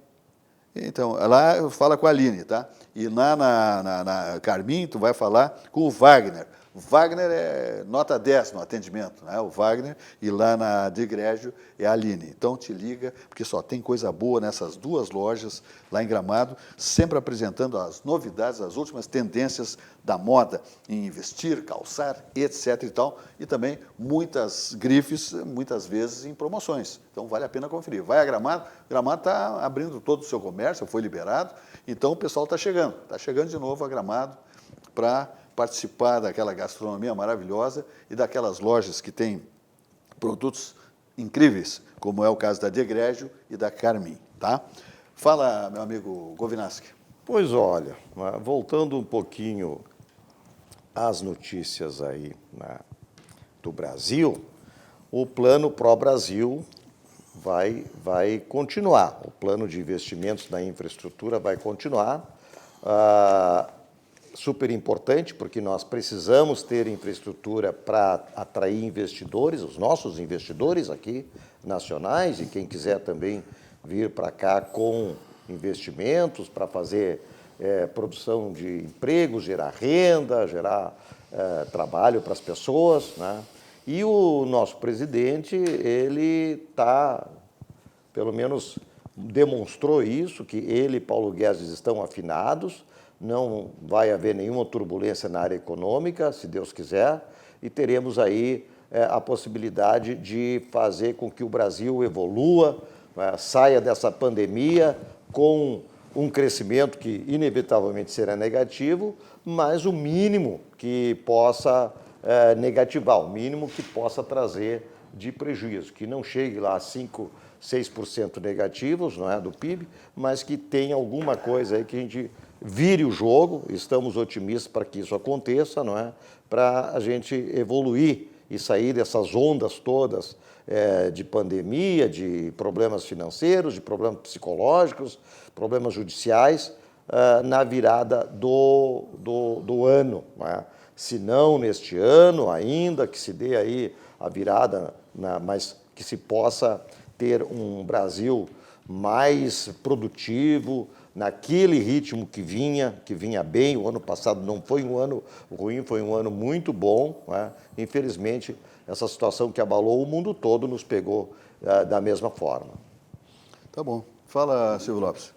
Então, lá fala com a Aline, tá? E lá na Carmim, tu vai falar com o Wagner. Wagner é nota 10 no atendimento, né? O Wagner, e lá na Degrégio é a Aline. Então, te liga, porque só tem coisa boa nessas duas lojas lá em Gramado, sempre apresentando as novidades, as últimas tendências da moda em vestir, calçar, etc. e tal, e também muitas grifes, muitas vezes em promoções. Então, vale a pena conferir. Vai a Gramado, Gramado está abrindo todo o seu comércio, foi liberado, então o pessoal está chegando de novo a Gramado para participar daquela gastronomia maravilhosa e daquelas lojas que têm produtos incríveis, como é o caso da Degrégio e da Carmim, tá? Fala, meu amigo Govinaski. Pois olha, voltando um pouquinho às notícias aí, né, do Brasil, o Plano Pro Brasil vai continuar, o plano de investimentos na infraestrutura vai continuar, super importante, porque nós precisamos ter infraestrutura para atrair investidores, os nossos investidores aqui, nacionais, e quem quiser também vir para cá com investimentos para fazer produção de empregos, gerar renda, gerar trabalho para as pessoas, né? E o nosso presidente, ele pelo menos demonstrou isso, que ele e Paulo Guedes estão afinados, não vai haver nenhuma turbulência na área econômica, se Deus quiser, e teremos aí a possibilidade de fazer com que o Brasil evolua, saia dessa pandemia com um crescimento que inevitavelmente será negativo, mas o mínimo que possa negativar, o mínimo que possa trazer de prejuízo, que não chegue lá a 5%, 6% negativos, não é, do PIB, mas que tenha alguma coisa aí que a gente vire o jogo, estamos otimistas para que isso aconteça, não é? Para a gente evoluir e sair dessas ondas todas de pandemia, de problemas financeiros, de problemas psicológicos, problemas judiciais, na virada do ano, não é? Se não neste ano ainda, que se dê aí a virada, mas que se possa ter um Brasil mais produtivo, naquele ritmo que vinha bem. O ano passado não foi um ano ruim, foi um ano muito bom, né? Infelizmente, essa situação que abalou o mundo todo nos pegou da mesma forma. Tá bom. Fala, Silvio Lopes.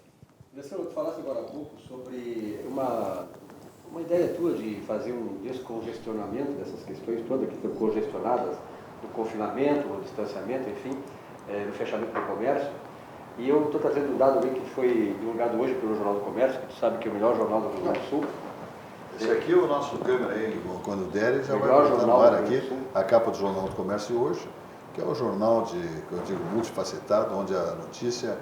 Alessandro, tu falaste agora há pouco sobre uma ideia tua de fazer um descongestionamento dessas questões todas que estão congestionadas, do confinamento, do distanciamento, enfim, do fechamento do comércio. E eu estou trazendo um dado que foi divulgado hoje pelo Jornal do Comércio, que tu sabe que é o melhor jornal do Rio Grande do Sul. Esse aqui é o nosso câmera aí, quando der, ele já vai Melhor botar no jornal ar do Rio aqui, Grande do Sul. a capa do Jornal do Comércio hoje, que é o jornal que eu digo, multifacetado, onde a notícia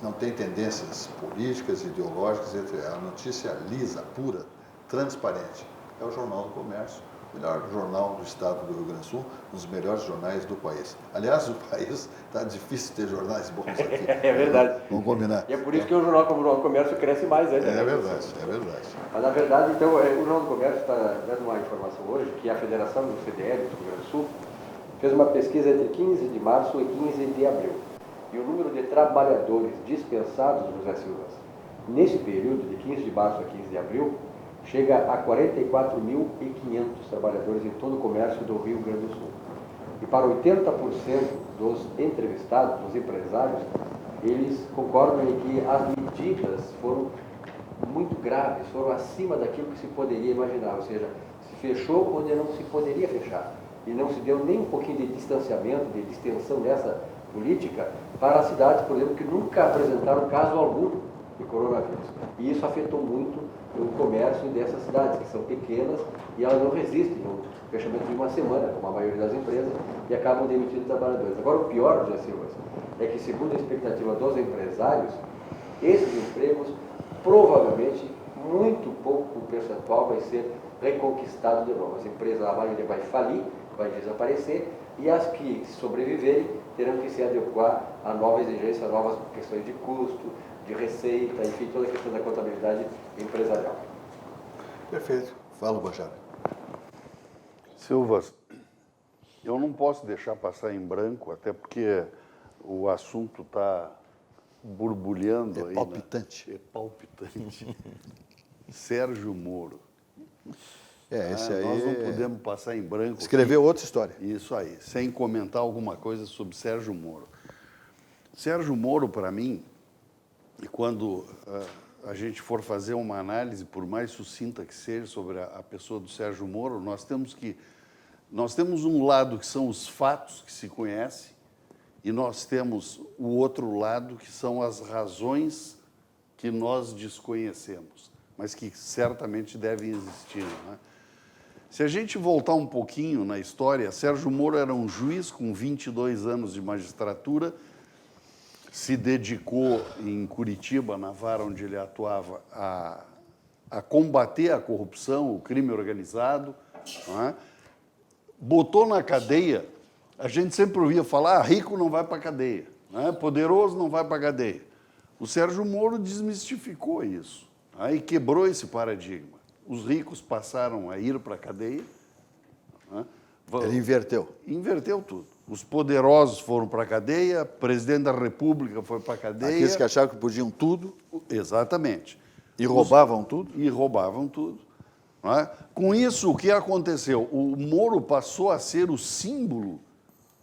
não tem tendências políticas, ideológicas, a notícia lisa, pura, transparente. É o Jornal do Comércio, o melhor jornal do estado do Rio Grande do Sul, um dos melhores jornais do país. Aliás, o país está difícil ter jornais bons aqui. É verdade. Vamos combinar. E é por isso que o Jornal do Comércio cresce mais ainda. É verdade, é verdade. Mas, na verdade, então, o Jornal do Comércio está dando uma informação hoje que a Federação do CDL do Rio Grande do Sul fez uma pesquisa entre 15 de março e 15 de abril. E o número de trabalhadores dispensados, José Silva, nesse período de 15 de março a 15 de abril, chega a 44.500 trabalhadores em todo o comércio do Rio Grande do Sul. E para 80% dos entrevistados, dos empresários, eles concordam em que as medidas foram muito graves, foram acima daquilo que se poderia imaginar, ou seja, se fechou onde não se poderia fechar. E não se deu nem um pouquinho de distanciamento, de distensão nessa política para as cidades, por exemplo, que nunca apresentaram caso algum de coronavírus. E isso afetou muito o comércio dessas cidades, que são pequenas e elas não resistem ao fechamento de uma semana, como a maioria das empresas, e acabam demitindo trabalhadores. Agora, o pior, José Silva, é que, segundo a expectativa dos empresários, esses empregos, provavelmente, muito pouco percentual vai ser reconquistado de novo. As empresas, a maioria vai falir, vai desaparecer, e as que sobreviverem terão que se adequar a nova exigência, a novas questões de custo, de receita, enfim, toda a questão da contabilidade empresarial. Perfeito. Fala, Bajara. Silvas, eu não posso deixar passar em branco, até porque o assunto está borbulhando aí. Palpitante. É palpitante. Sérgio Moro. Esse aí. Nós não podemos passar em branco. Escreveu outra história. Isso aí, sem comentar alguma coisa sobre Sérgio Moro. Sérgio Moro, para mim, e quando a gente for fazer uma análise, por mais sucinta que seja, sobre a pessoa do Sérgio Moro, nós temos um lado que são os fatos que se conhece e nós temos o outro lado que são as razões que nós desconhecemos, mas que certamente devem existir, né? Se a gente voltar um pouquinho na história, Sérgio Moro era um juiz com 22 anos de magistratura, se dedicou em Curitiba, na vara onde ele atuava, a combater a corrupção, o crime organizado, não é? Botou na cadeia, a gente sempre ouvia falar, rico não vai para a cadeia, não é? Poderoso não vai para a cadeia. O Sérgio Moro desmistificou isso, aí quebrou esse paradigma. Os ricos passaram a ir para a cadeia. Né? Ele inverteu. Inverteu tudo. Os poderosos foram para a cadeia, o presidente da República foi para a cadeia. Aqueles que achavam que podiam tudo. Exatamente. E roubavam tudo. E roubavam tudo. Não é? Com isso, o que aconteceu? O Moro passou a ser o símbolo,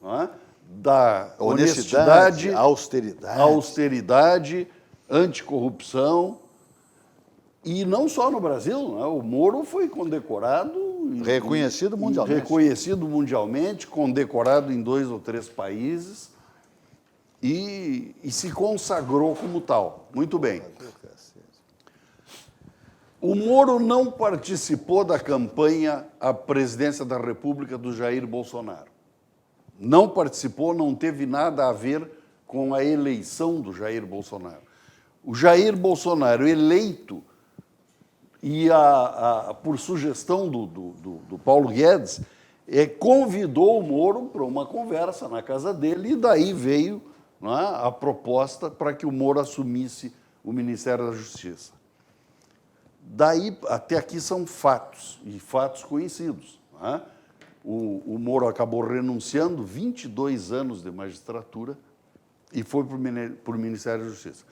não é, da honestidade, austeridade, anticorrupção. E não só no Brasil, né? O Moro foi condecorado... Reconhecido mundialmente. Reconhecido mundialmente, condecorado em 2 ou 3 países e se consagrou como tal. Muito bem. O Moro não participou da campanha à presidência da República do Jair Bolsonaro. Não participou, não teve nada a ver com a eleição do Jair Bolsonaro. O Jair Bolsonaro eleito... E, por sugestão do Paulo Guedes, convidou o Moro para uma conversa na casa dele e daí veio, não é, a proposta para que o Moro assumisse o Ministério da Justiça. Daí, até aqui são fatos, e fatos conhecidos. Né? O Moro acabou renunciando 22 anos de magistratura e foi para o Ministério da Justiça.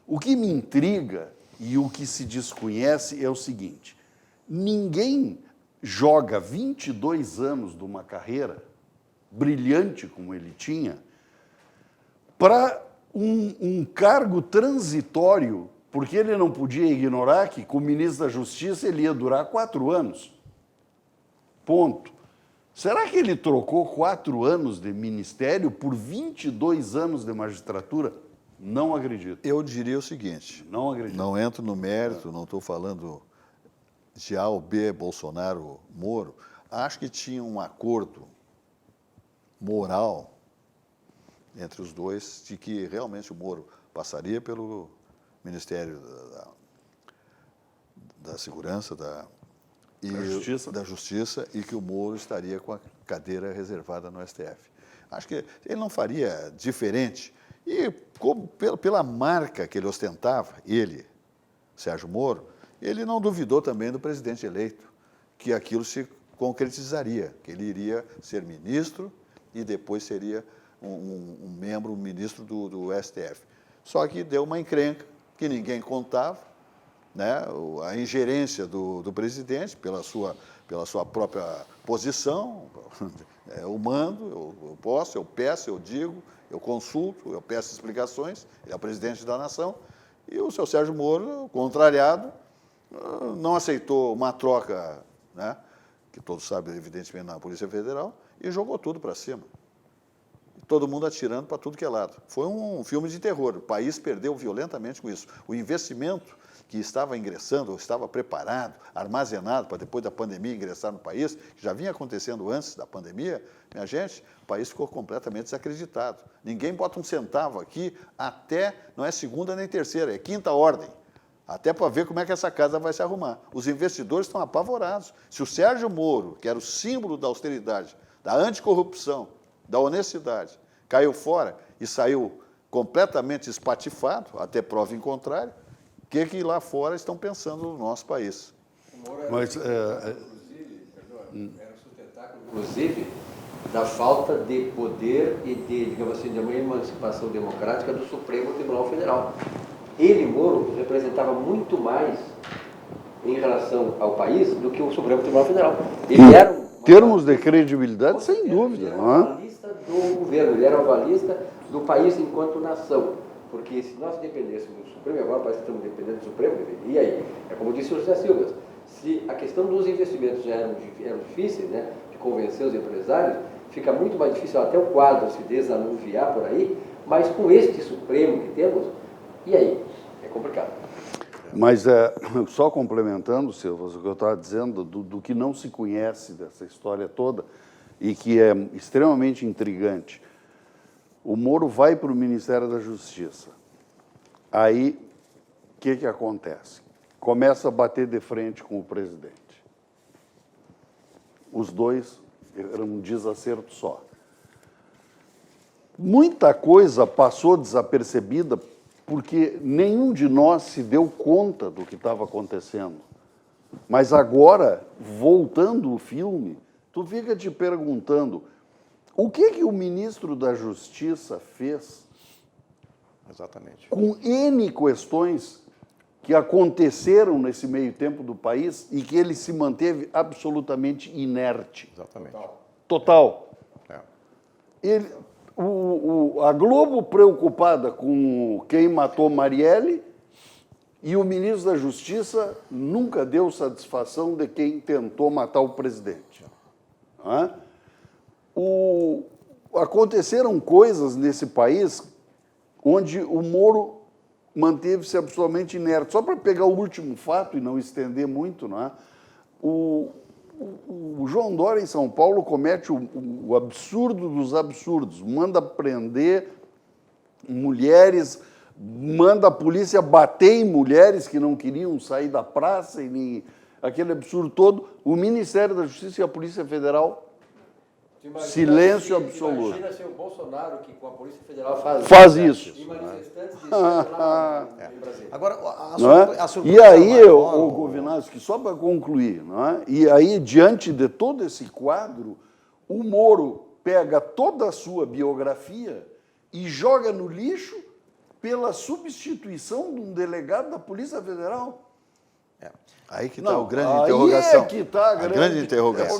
O que me intriga e o que se desconhece é o seguinte: ninguém joga 22 anos de uma carreira brilhante como ele tinha para um cargo transitório, porque ele não podia ignorar que, como ministro da Justiça, ele ia durar 4 anos. Ponto. Será que ele trocou 4 anos de ministério por 22 anos de magistratura? Não acredito. Eu diria o seguinte, Não acredito. não entro no mérito, não estou falando de A ou B, Bolsonaro, Moro. Acho que tinha um acordo moral entre os dois de que realmente o Moro passaria pelo Ministério da Segurança da Justiça e que o Moro estaria com a cadeira reservada no STF. Acho que ele não faria diferente. E pela marca que ele ostentava, Sérgio Moro, ele não duvidou também do presidente eleito, que aquilo se concretizaria, que ele iria ser ministro e depois seria um ministro do STF. Só que deu uma encrenca que ninguém contava, né? A ingerência do presidente pela sua própria posição, eu mando, eu posso, eu peço, eu digo, eu consulto, eu peço explicações, ele é o presidente da nação, e o seu Sérgio Moro, contrariado, não aceitou uma troca, né? Que todos sabem, evidentemente, na Polícia Federal, e jogou tudo para cima. Todo mundo atirando para tudo que é lado. Foi um filme de terror. O país perdeu violentamente com isso. O investimento que estava ingressando, ou estava preparado, armazenado para depois da pandemia ingressar no país, que já vinha acontecendo antes da pandemia, minha gente, o país ficou completamente desacreditado. Ninguém bota um centavo aqui até, não é segunda nem terceira, é quinta ordem. Até para ver como é que essa casa vai se arrumar. Os investidores estão apavorados. Se o Sérgio Moro, que era o símbolo da austeridade, da anticorrupção, da honestidade, caiu fora e saiu completamente espatifado, até prova em contrário, o que lá fora estão pensando no nosso país? Mas, era um sustentáculo, inclusive, da falta de poder e de, digamos assim, de uma emancipação democrática do Supremo Tribunal Federal. Ele, Moro, representava muito mais em relação ao país do que o Supremo Tribunal Federal. Ele era termos de credibilidade, sem dúvida. Ele era um avalista do governo, ele era um avalista do país enquanto nação. Porque se nós dependêssemos do Supremo, e agora parece que estamos dependendo do Supremo, e aí? É como disse o José Silva, se a questão dos investimentos já eram difíceis, né, de convencer os empresários, fica muito mais difícil até o quadro se desanuviar por aí, mas com este Supremo que temos, e aí? É complicado. Mas, só complementando, Silva, o que eu estava dizendo, do que não se conhece dessa história toda e que é extremamente intrigante, o Moro vai para o Ministério da Justiça. Aí, o que acontece? Começa a bater de frente com o presidente. Os dois eram um desacerto só. Muita coisa passou desapercebida porque nenhum de nós se deu conta do que estava acontecendo. Mas agora, voltando o filme, tu fica te perguntando o que o ministro da Justiça fez. Exatamente. Com N questões que aconteceram nesse meio tempo do país e que ele se manteve absolutamente inerte. Exatamente. Total. É. A Globo preocupada com quem matou Marielle e o ministro da Justiça nunca deu satisfação de quem tentou matar o presidente. Aconteceram coisas nesse país onde o Moro manteve-se absolutamente inerte. Só para pegar o último fato e não estender muito, não é? O João Dória, em São Paulo, comete o absurdo dos absurdos. Manda prender mulheres, manda a polícia bater em mulheres que não queriam sair da praça, e aquele absurdo todo. O Ministério da Justiça e a Polícia Federal Silêncio absoluto. Imagina se o Bolsonaro, que com a Polícia Federal Faz isso. E manifestantes de lá em Brasília. Agora, Não é? a E surpresa aí, maior, o Govinasky, só para concluir, não é? E aí, diante de todo esse quadro, o Moro pega toda a sua biografia e joga no lixo pela substituição de um delegado da Polícia Federal. Aí que está Não, a grande aí interrogação. é que tá a grande interrogação.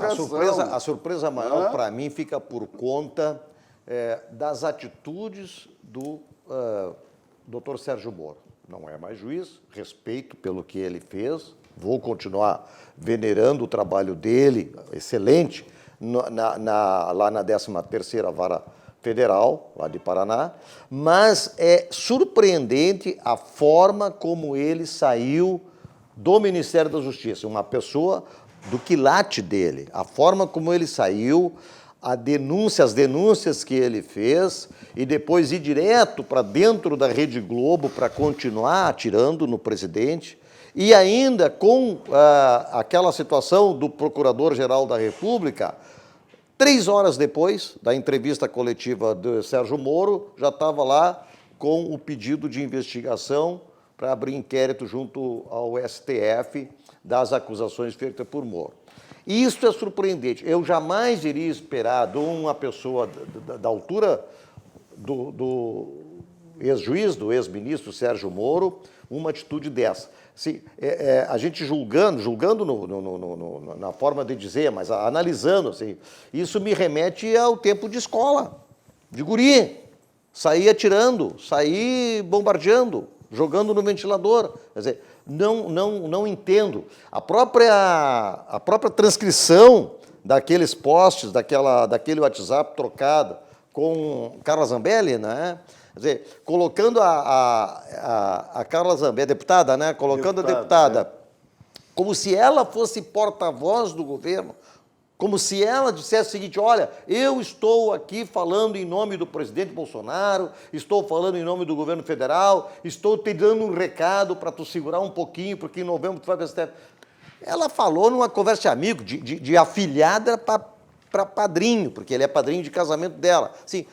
A surpresa maior, para mim, fica por conta das atitudes do Dr. Sérgio Moro. Não é mais juiz, respeito pelo que ele fez, vou continuar venerando o trabalho dele, excelente, lá na 13ª Vara Federal, lá de Paraná, mas é surpreendente a forma como ele saiu do Ministério da Justiça, uma pessoa do quilate dele, a forma como ele saiu, as denúncias que ele fez, e depois ir direto para dentro da Rede Globo para continuar atirando no presidente, e ainda com aquela situação do Procurador-Geral da República, 3 horas depois da entrevista coletiva do Sérgio Moro, já estava lá com o pedido de investigação para abrir inquérito junto ao STF das acusações feitas por Moro. E isso é surpreendente. Eu jamais iria esperar de uma pessoa da altura do ex-juiz, do ex-ministro Sérgio Moro, uma atitude dessa. Assim, a gente julgando na forma de dizer, mas analisando, assim, isso me remete ao tempo de escola, de guri. Sair atirando, sair bombardeando, jogando no ventilador. Quer dizer, não entendo. A própria transcrição daqueles posts, daquele WhatsApp trocado com Carla Zambelli, né? Quer dizer, colocando a Carla Zambelli, deputada, né? Colocando a deputada como se ela fosse porta-voz do governo, como se ela dissesse o seguinte: olha, eu estou aqui falando em nome do presidente Bolsonaro, estou falando em nome do governo federal, estou te dando um recado para tu segurar um pouquinho, porque em novembro tu vai para o STF. Ela falou numa conversa de amigo, de afilhada para padrinho, porque ele é padrinho de casamento dela. Assim,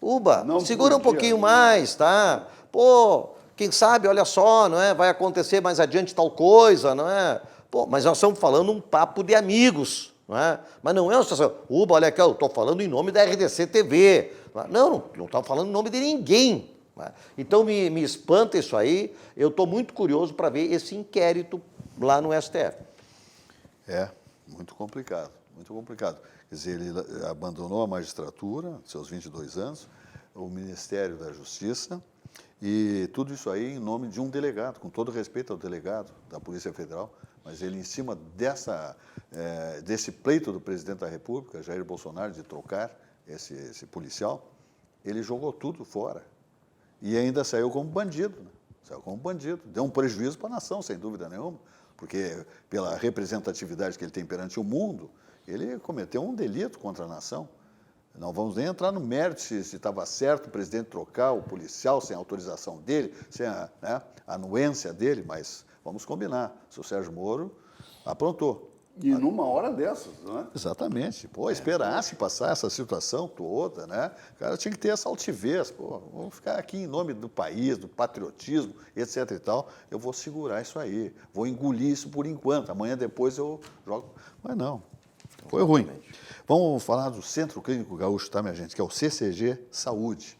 Uba, Não segura um podia, pouquinho né? mais, tá? Pô, quem sabe, olha só, não é? Vai acontecer mais adiante tal coisa, não é? Pô, mas nós estamos falando um papo de amigos, não é? Mas não é uma situação, Uba, olha aqui, eu estou falando em nome da RDC TV. Não estava falando em nome de ninguém. Não é? Então me espanta isso aí, eu estou muito curioso para ver esse inquérito lá no STF. É, muito complicado, muito complicado. Quer dizer, ele abandonou a magistratura, seus 22 anos, o Ministério da Justiça, e tudo isso aí em nome de um delegado, com todo respeito ao delegado da Polícia Federal, mas ele, em cima desse pleito do presidente da República, Jair Bolsonaro, de trocar esse policial, ele jogou tudo fora. E ainda saiu como bandido, né? Saiu como bandido. Deu um prejuízo para a nação, sem dúvida nenhuma, porque pela representatividade que ele tem perante o mundo, ele cometeu um delito contra a nação. Não vamos nem entrar no mérito se estava certo o presidente trocar o policial sem autorização dele, sem a anuência dele, mas vamos combinar. O seu Sérgio Moro aprontou. E numa hora dessas, não é? Exatamente. Pô, esperasse passar essa situação toda, né? O cara tinha que ter essa altivez. Pô, vamos ficar aqui em nome do país, do patriotismo, etc. e tal. Eu vou segurar isso aí. Vou engolir isso por enquanto. Amanhã depois eu jogo. Mas não. Foi ruim. Vamos falar do Centro Clínico Gaúcho, tá, minha gente? Que é o CCG Saúde.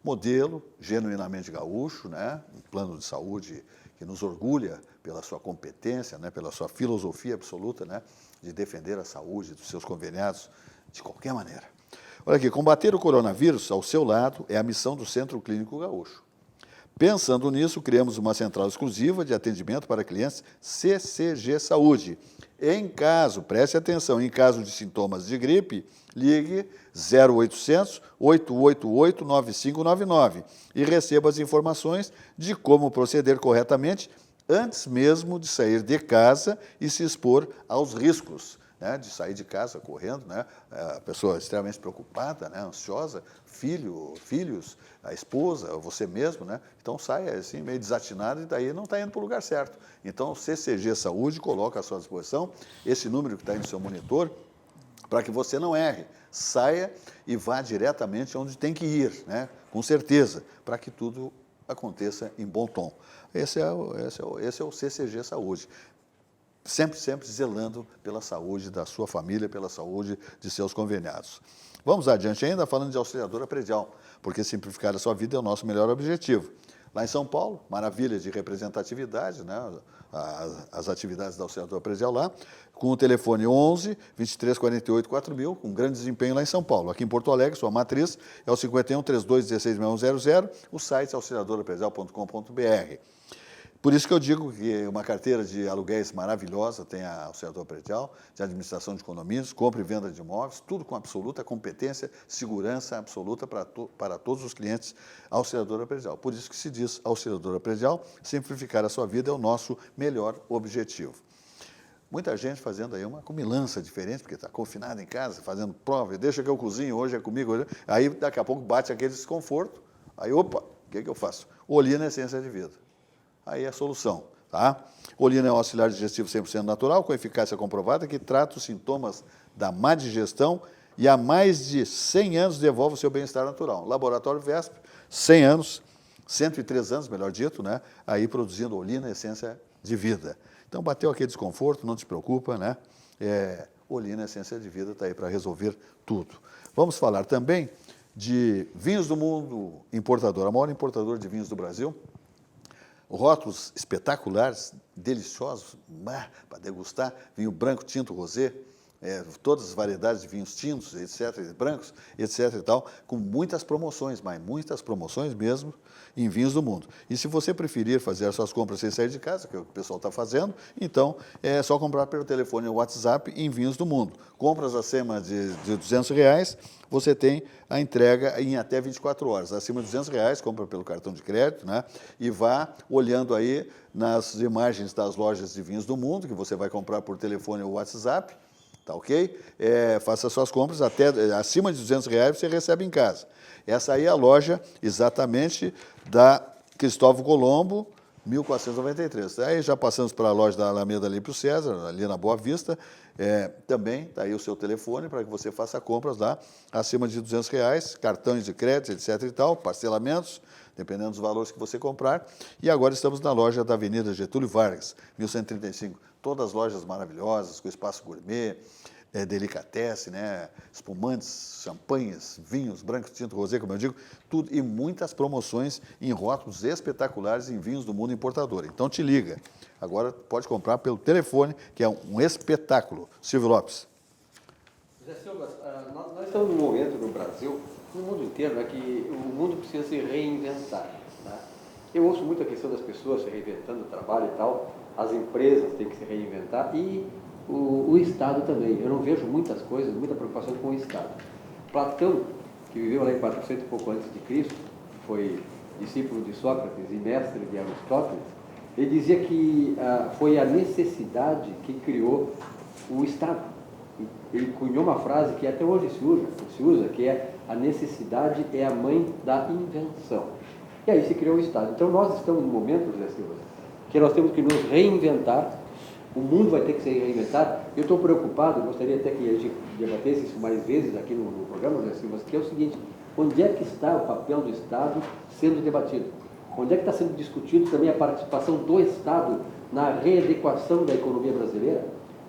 Modelo genuinamente gaúcho, né? Um plano de saúde que nos orgulha pela sua competência, né? Pela sua filosofia absoluta, né? De defender a saúde dos seus conveniados de qualquer maneira. Olha aqui, combater o coronavírus ao seu lado é a missão do Centro Clínico Gaúcho. Pensando nisso, criamos uma central exclusiva de atendimento para clientes CCG Saúde. Em caso, preste atenção, em caso de sintomas de gripe, ligue 0800 888 9599 e receba as informações de como proceder corretamente antes mesmo de sair de casa e se expor aos riscos, né, de sair de casa correndo, né, a pessoa extremamente preocupada, né, ansiosa, filhos, a esposa, você mesmo, né, então sai assim meio desatinado e daí não está indo para o lugar certo. Então o CCG Saúde coloca à sua disposição esse número que está aí no seu monitor para que você não erre. Saia e vá diretamente onde tem que ir, né? Com certeza, para que tudo aconteça em bom tom. Esse é o CCG Saúde. Sempre zelando pela saúde da sua família, pela saúde de seus conveniados. Vamos adiante ainda falando de auxiliadora predial, porque simplificar a sua vida é o nosso melhor objetivo. Lá em São Paulo, maravilha de representatividade, né? As atividades da auxiliadora predial lá, com o telefone 11 23 48 4000, com grande desempenho lá em São Paulo. Aqui em Porto Alegre, sua matriz é o 51 32 16 6100, o site é auxiliadorapredial.com.br. Por isso que eu digo que uma carteira de aluguéis maravilhosa tem a auxiliadora predial, de administração de condomínios, compra e venda de imóveis, tudo com absoluta competência, segurança absoluta para todos os clientes, auxiliadora predial. Por isso que se diz auxiliadora predial, simplificar a sua vida é o nosso melhor objetivo. Muita gente fazendo aí uma comilança diferente, porque está confinado em casa, fazendo prova, deixa que eu cozinho, hoje é comigo, hoje... Aí daqui a pouco bate aquele desconforto, aí opa, o que eu faço? Olina Essência de Vida. Aí é a solução, tá? Olina é um auxiliar digestivo 100% natural, com eficácia comprovada, que trata os sintomas da má digestão e há mais de 100 anos devolve o seu bem-estar natural. Laboratório VESP, 100 anos, 103 anos, melhor dito, né? Aí produzindo Olina Essência de Vida. Então, bateu aquele desconforto, não te preocupa, né? Olina Essência de Vida está aí para resolver tudo. Vamos falar também de Vinhos do Mundo Importadora, a maior importadora de vinhos do Brasil. Rótulos espetaculares, deliciosos, para degustar, vinho branco, tinto, rosé, todas as variedades de vinhos tintos, etc., brancos, etc. e tal, com muitas promoções, mas muitas promoções mesmo em vinhos do mundo. E se você preferir fazer as suas compras sem sair de casa, que é o que o pessoal está fazendo, então é só comprar pelo telefone ou WhatsApp em Vinhos do Mundo. Compras acima de R$200, você tem a entrega em até 24 horas. Acima de R$200, compra pelo cartão de crédito, né? E vá olhando aí nas imagens das lojas de vinhos do mundo, que você vai comprar por telefone ou WhatsApp, tá ok? Faça suas compras, até acima de R$200 você recebe em casa. Essa aí é a loja exatamente da Cristóvão Colombo, 1493. Aí já passamos para a loja da Alameda Lípio César, ali na Boa Vista. Também está aí o seu telefone para que você faça compras lá acima de R$200, cartões de crédito, etc. e tal, parcelamentos, dependendo dos valores que você comprar. E agora estamos na loja da Avenida Getúlio Vargas, 1135. Todas as lojas maravilhosas, com espaço gourmet, delicatessen, né? Espumantes, champanhes, vinhos, brancos, tinto, rosé, como eu digo, tudo, e muitas promoções em rótulos espetaculares em Vinhos do Mundo Importadora. Então te liga. Agora pode comprar pelo telefone, que é um espetáculo. Silvio Lopes. José Silva, nós estamos num momento no Brasil, no mundo inteiro, né, que o mundo precisa se reinventar. Né? Eu ouço muito a questão das pessoas se reinventando o trabalho e tal, as empresas têm que se reinventar e o Estado também. Eu não vejo muitas coisas, muita preocupação com o Estado. Platão, que viveu lá em 400 e pouco antes de Cristo, foi discípulo de Sócrates e mestre de Aristóteles, ele dizia que foi a necessidade que criou o Estado. Ele cunhou uma frase que até hoje se usa, que é: a necessidade é a mãe da invenção. E aí se criou o Estado. Então nós estamos num momento, José Silva, que nós temos que nos reinventar. O mundo vai ter que se reinventar. Eu estou preocupado, gostaria até que a gente debatesse isso mais vezes aqui no programa, José Silva, que é o seguinte: onde é que está o papel do Estado sendo debatido? Onde é que está sendo discutido também a participação do Estado na readequação da economia brasileira?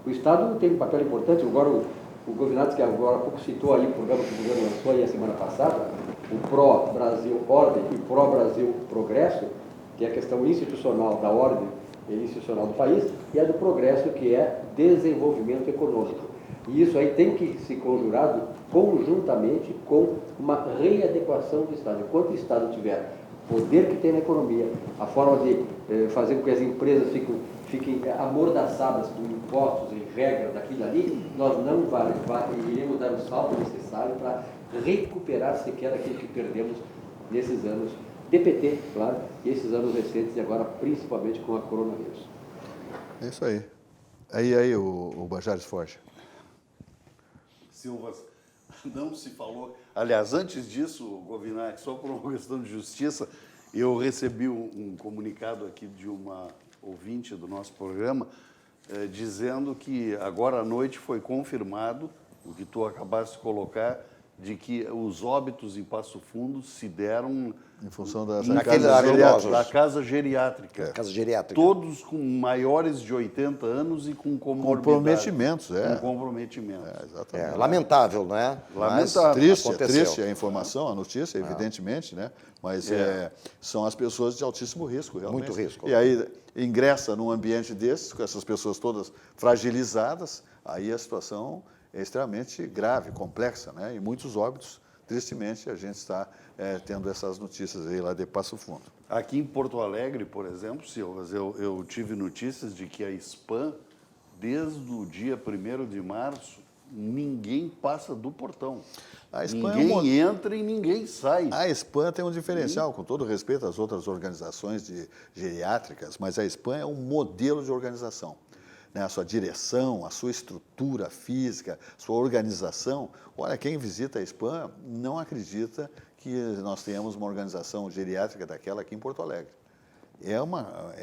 O Estado tem um papel importante. Agora o Govinato, que agora há pouco citou aí o programa que o governo lançou aí a semana passada, o Pró-Brasil Ordem e Pró-Brasil Progresso, que é a questão institucional da ordem institucional do país, e a do progresso, que é desenvolvimento econômico. E isso aí tem que ser conjurado conjuntamente com uma readequação do Estado. Enquanto o Estado tiver o poder que tem na economia, a forma de fazer com que as empresas fiquem amordaçadas com impostos e regras daquilo ali, nós não iremos dar o salto necessário para recuperar sequer aquilo que perdemos nesses anos de PT, claro, e esses anos recentes, e agora principalmente com a coronavírus. É isso aí. Aí o Bajares Forte. Silva, não se falou. Aliás, antes disso, Govinac, só por uma questão de justiça, eu recebi um comunicado aqui de uma ouvinte do nosso programa, dizendo que agora à noite foi confirmado o que tu acabaste de colocar, de que os óbitos em Passo Fundo se deram Em função da Naquele casa área geriátrica. da casa geriátrica. Casa geriátrica. Todos com maiores de 80 anos e com comorbidades. Comprometimentos, Com comprometimentos. Exatamente. Lamentável, não é? Mas Lamentável. Triste, é aconteceu. triste a informação, a notícia, evidentemente, né? Mas são as pessoas de altíssimo risco, realmente. Muito risco. E aí ingressa num ambiente desses, com essas pessoas todas fragilizadas, aí a situação é extremamente grave, complexa, né? E muitos óbitos, tristemente, a gente está tendo essas notícias aí lá de Passo Fundo. Aqui em Porto Alegre, por exemplo, Silvas, eu tive notícias de que a Spam, desde o dia 1º de março, ninguém passa do portão. A Spam Ninguém entra e ninguém sai. A Spam tem um diferencial, com todo respeito às outras organizações geriátricas, mas a Spam é um modelo de organização. Né? A sua direção, a sua estrutura física, sua organização. Olha, quem visita a Spam não acredita que nós tenhamos uma organização geriátrica daquela aqui em Porto Alegre. É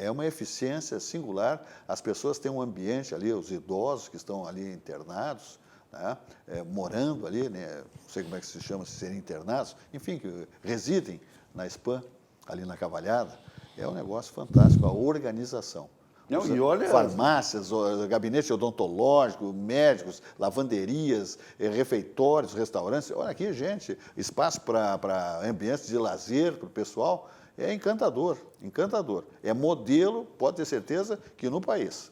uma eficiência singular. As pessoas têm um ambiente ali, os idosos que estão ali internados, né? Morando ali, né? Não sei como é que se chama, se serem internados, enfim, que residem na Spam, ali na Cavalhada. É um negócio fantástico, a organização. Não, e olha, farmácias, gabinete odontológico, médicos, lavanderias, refeitórios, restaurantes. Olha aqui, gente, espaço para ambientes de lazer para o pessoal. É encantador, encantador. É modelo, pode ter certeza, que no país.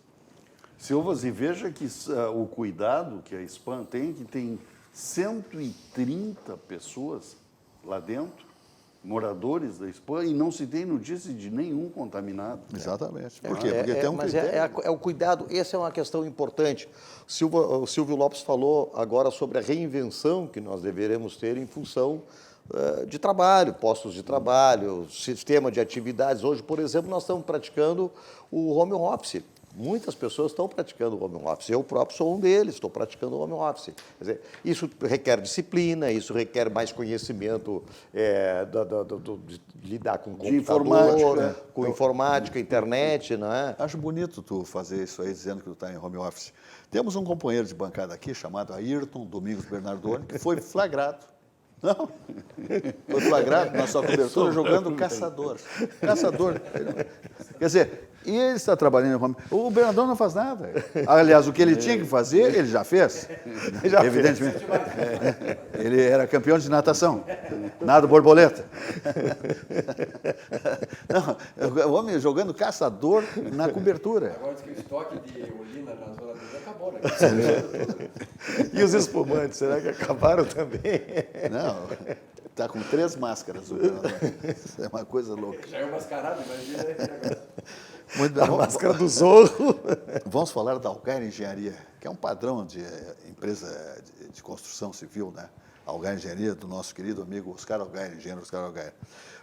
Silvas, e veja que o cuidado que a Spam tem, que tem 130 pessoas lá dentro, moradores da Spam, e não se tem notícia de nenhum contaminado. Exatamente. Por quê? Porque tem um mas critério. é o cuidado, essa é uma questão importante. O Silvio Lopes falou agora sobre a reinvenção que nós deveremos ter em função de trabalho, postos de trabalho, sistema de atividades. Hoje, por exemplo, nós estamos praticando o home office. Muitas pessoas estão praticando o home office. Eu próprio sou um deles, estou praticando o home office. Quer dizer, isso requer disciplina, isso requer mais conhecimento de lidar com computador, informática. com informática, internet, não é? Acho bonito tu fazer isso aí, dizendo que tu está em home office. Temos um companheiro de bancada aqui, chamado Ayrton Domingos Bernardoni, que foi flagrado. Não, foi flagrado na sua cobertura jogando caçador. Caçador. Quer dizer, e ele está trabalhando em home. O Bernardoni não faz nada. Aliás, o que ele tinha que fazer, ele já fez. Evidentemente. Ele era campeão de natação. Nado borboleta. Não, o homem jogando caçador na cobertura. Agora diz que o estoque de urina na zona do acabou, né? E os espumantes, será que acabaram também? Não, está com 3 máscaras o Bernardoni. É uma coisa louca. Já é um mascarado, imagina. Muito bem. A máscara do Zorro. Vamos falar da Algar Engenharia, que é um padrão de empresa de construção civil, né? A Algar Engenharia, do nosso querido amigo Oscar Algar, engenheiro Oscar Algar.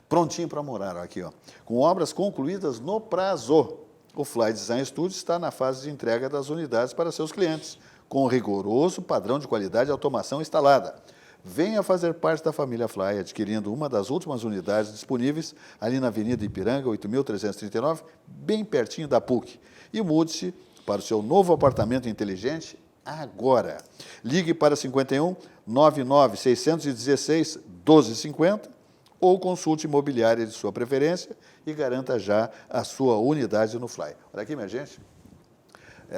Prontinho para morar, aqui, ó. Com obras concluídas no prazo. O Fly Design Studios está na fase de entrega das unidades para seus clientes, com rigoroso padrão de qualidade e automação instalada. Venha fazer parte da família Fly, adquirindo uma das últimas unidades disponíveis ali na Avenida Ipiranga, 8.339, bem pertinho da PUC. E mude-se para o seu novo apartamento inteligente agora. Ligue para 51 99 616 1250 ou consulte imobiliária de sua preferência e garanta já a sua unidade no Fly. Olha aqui, minha gente.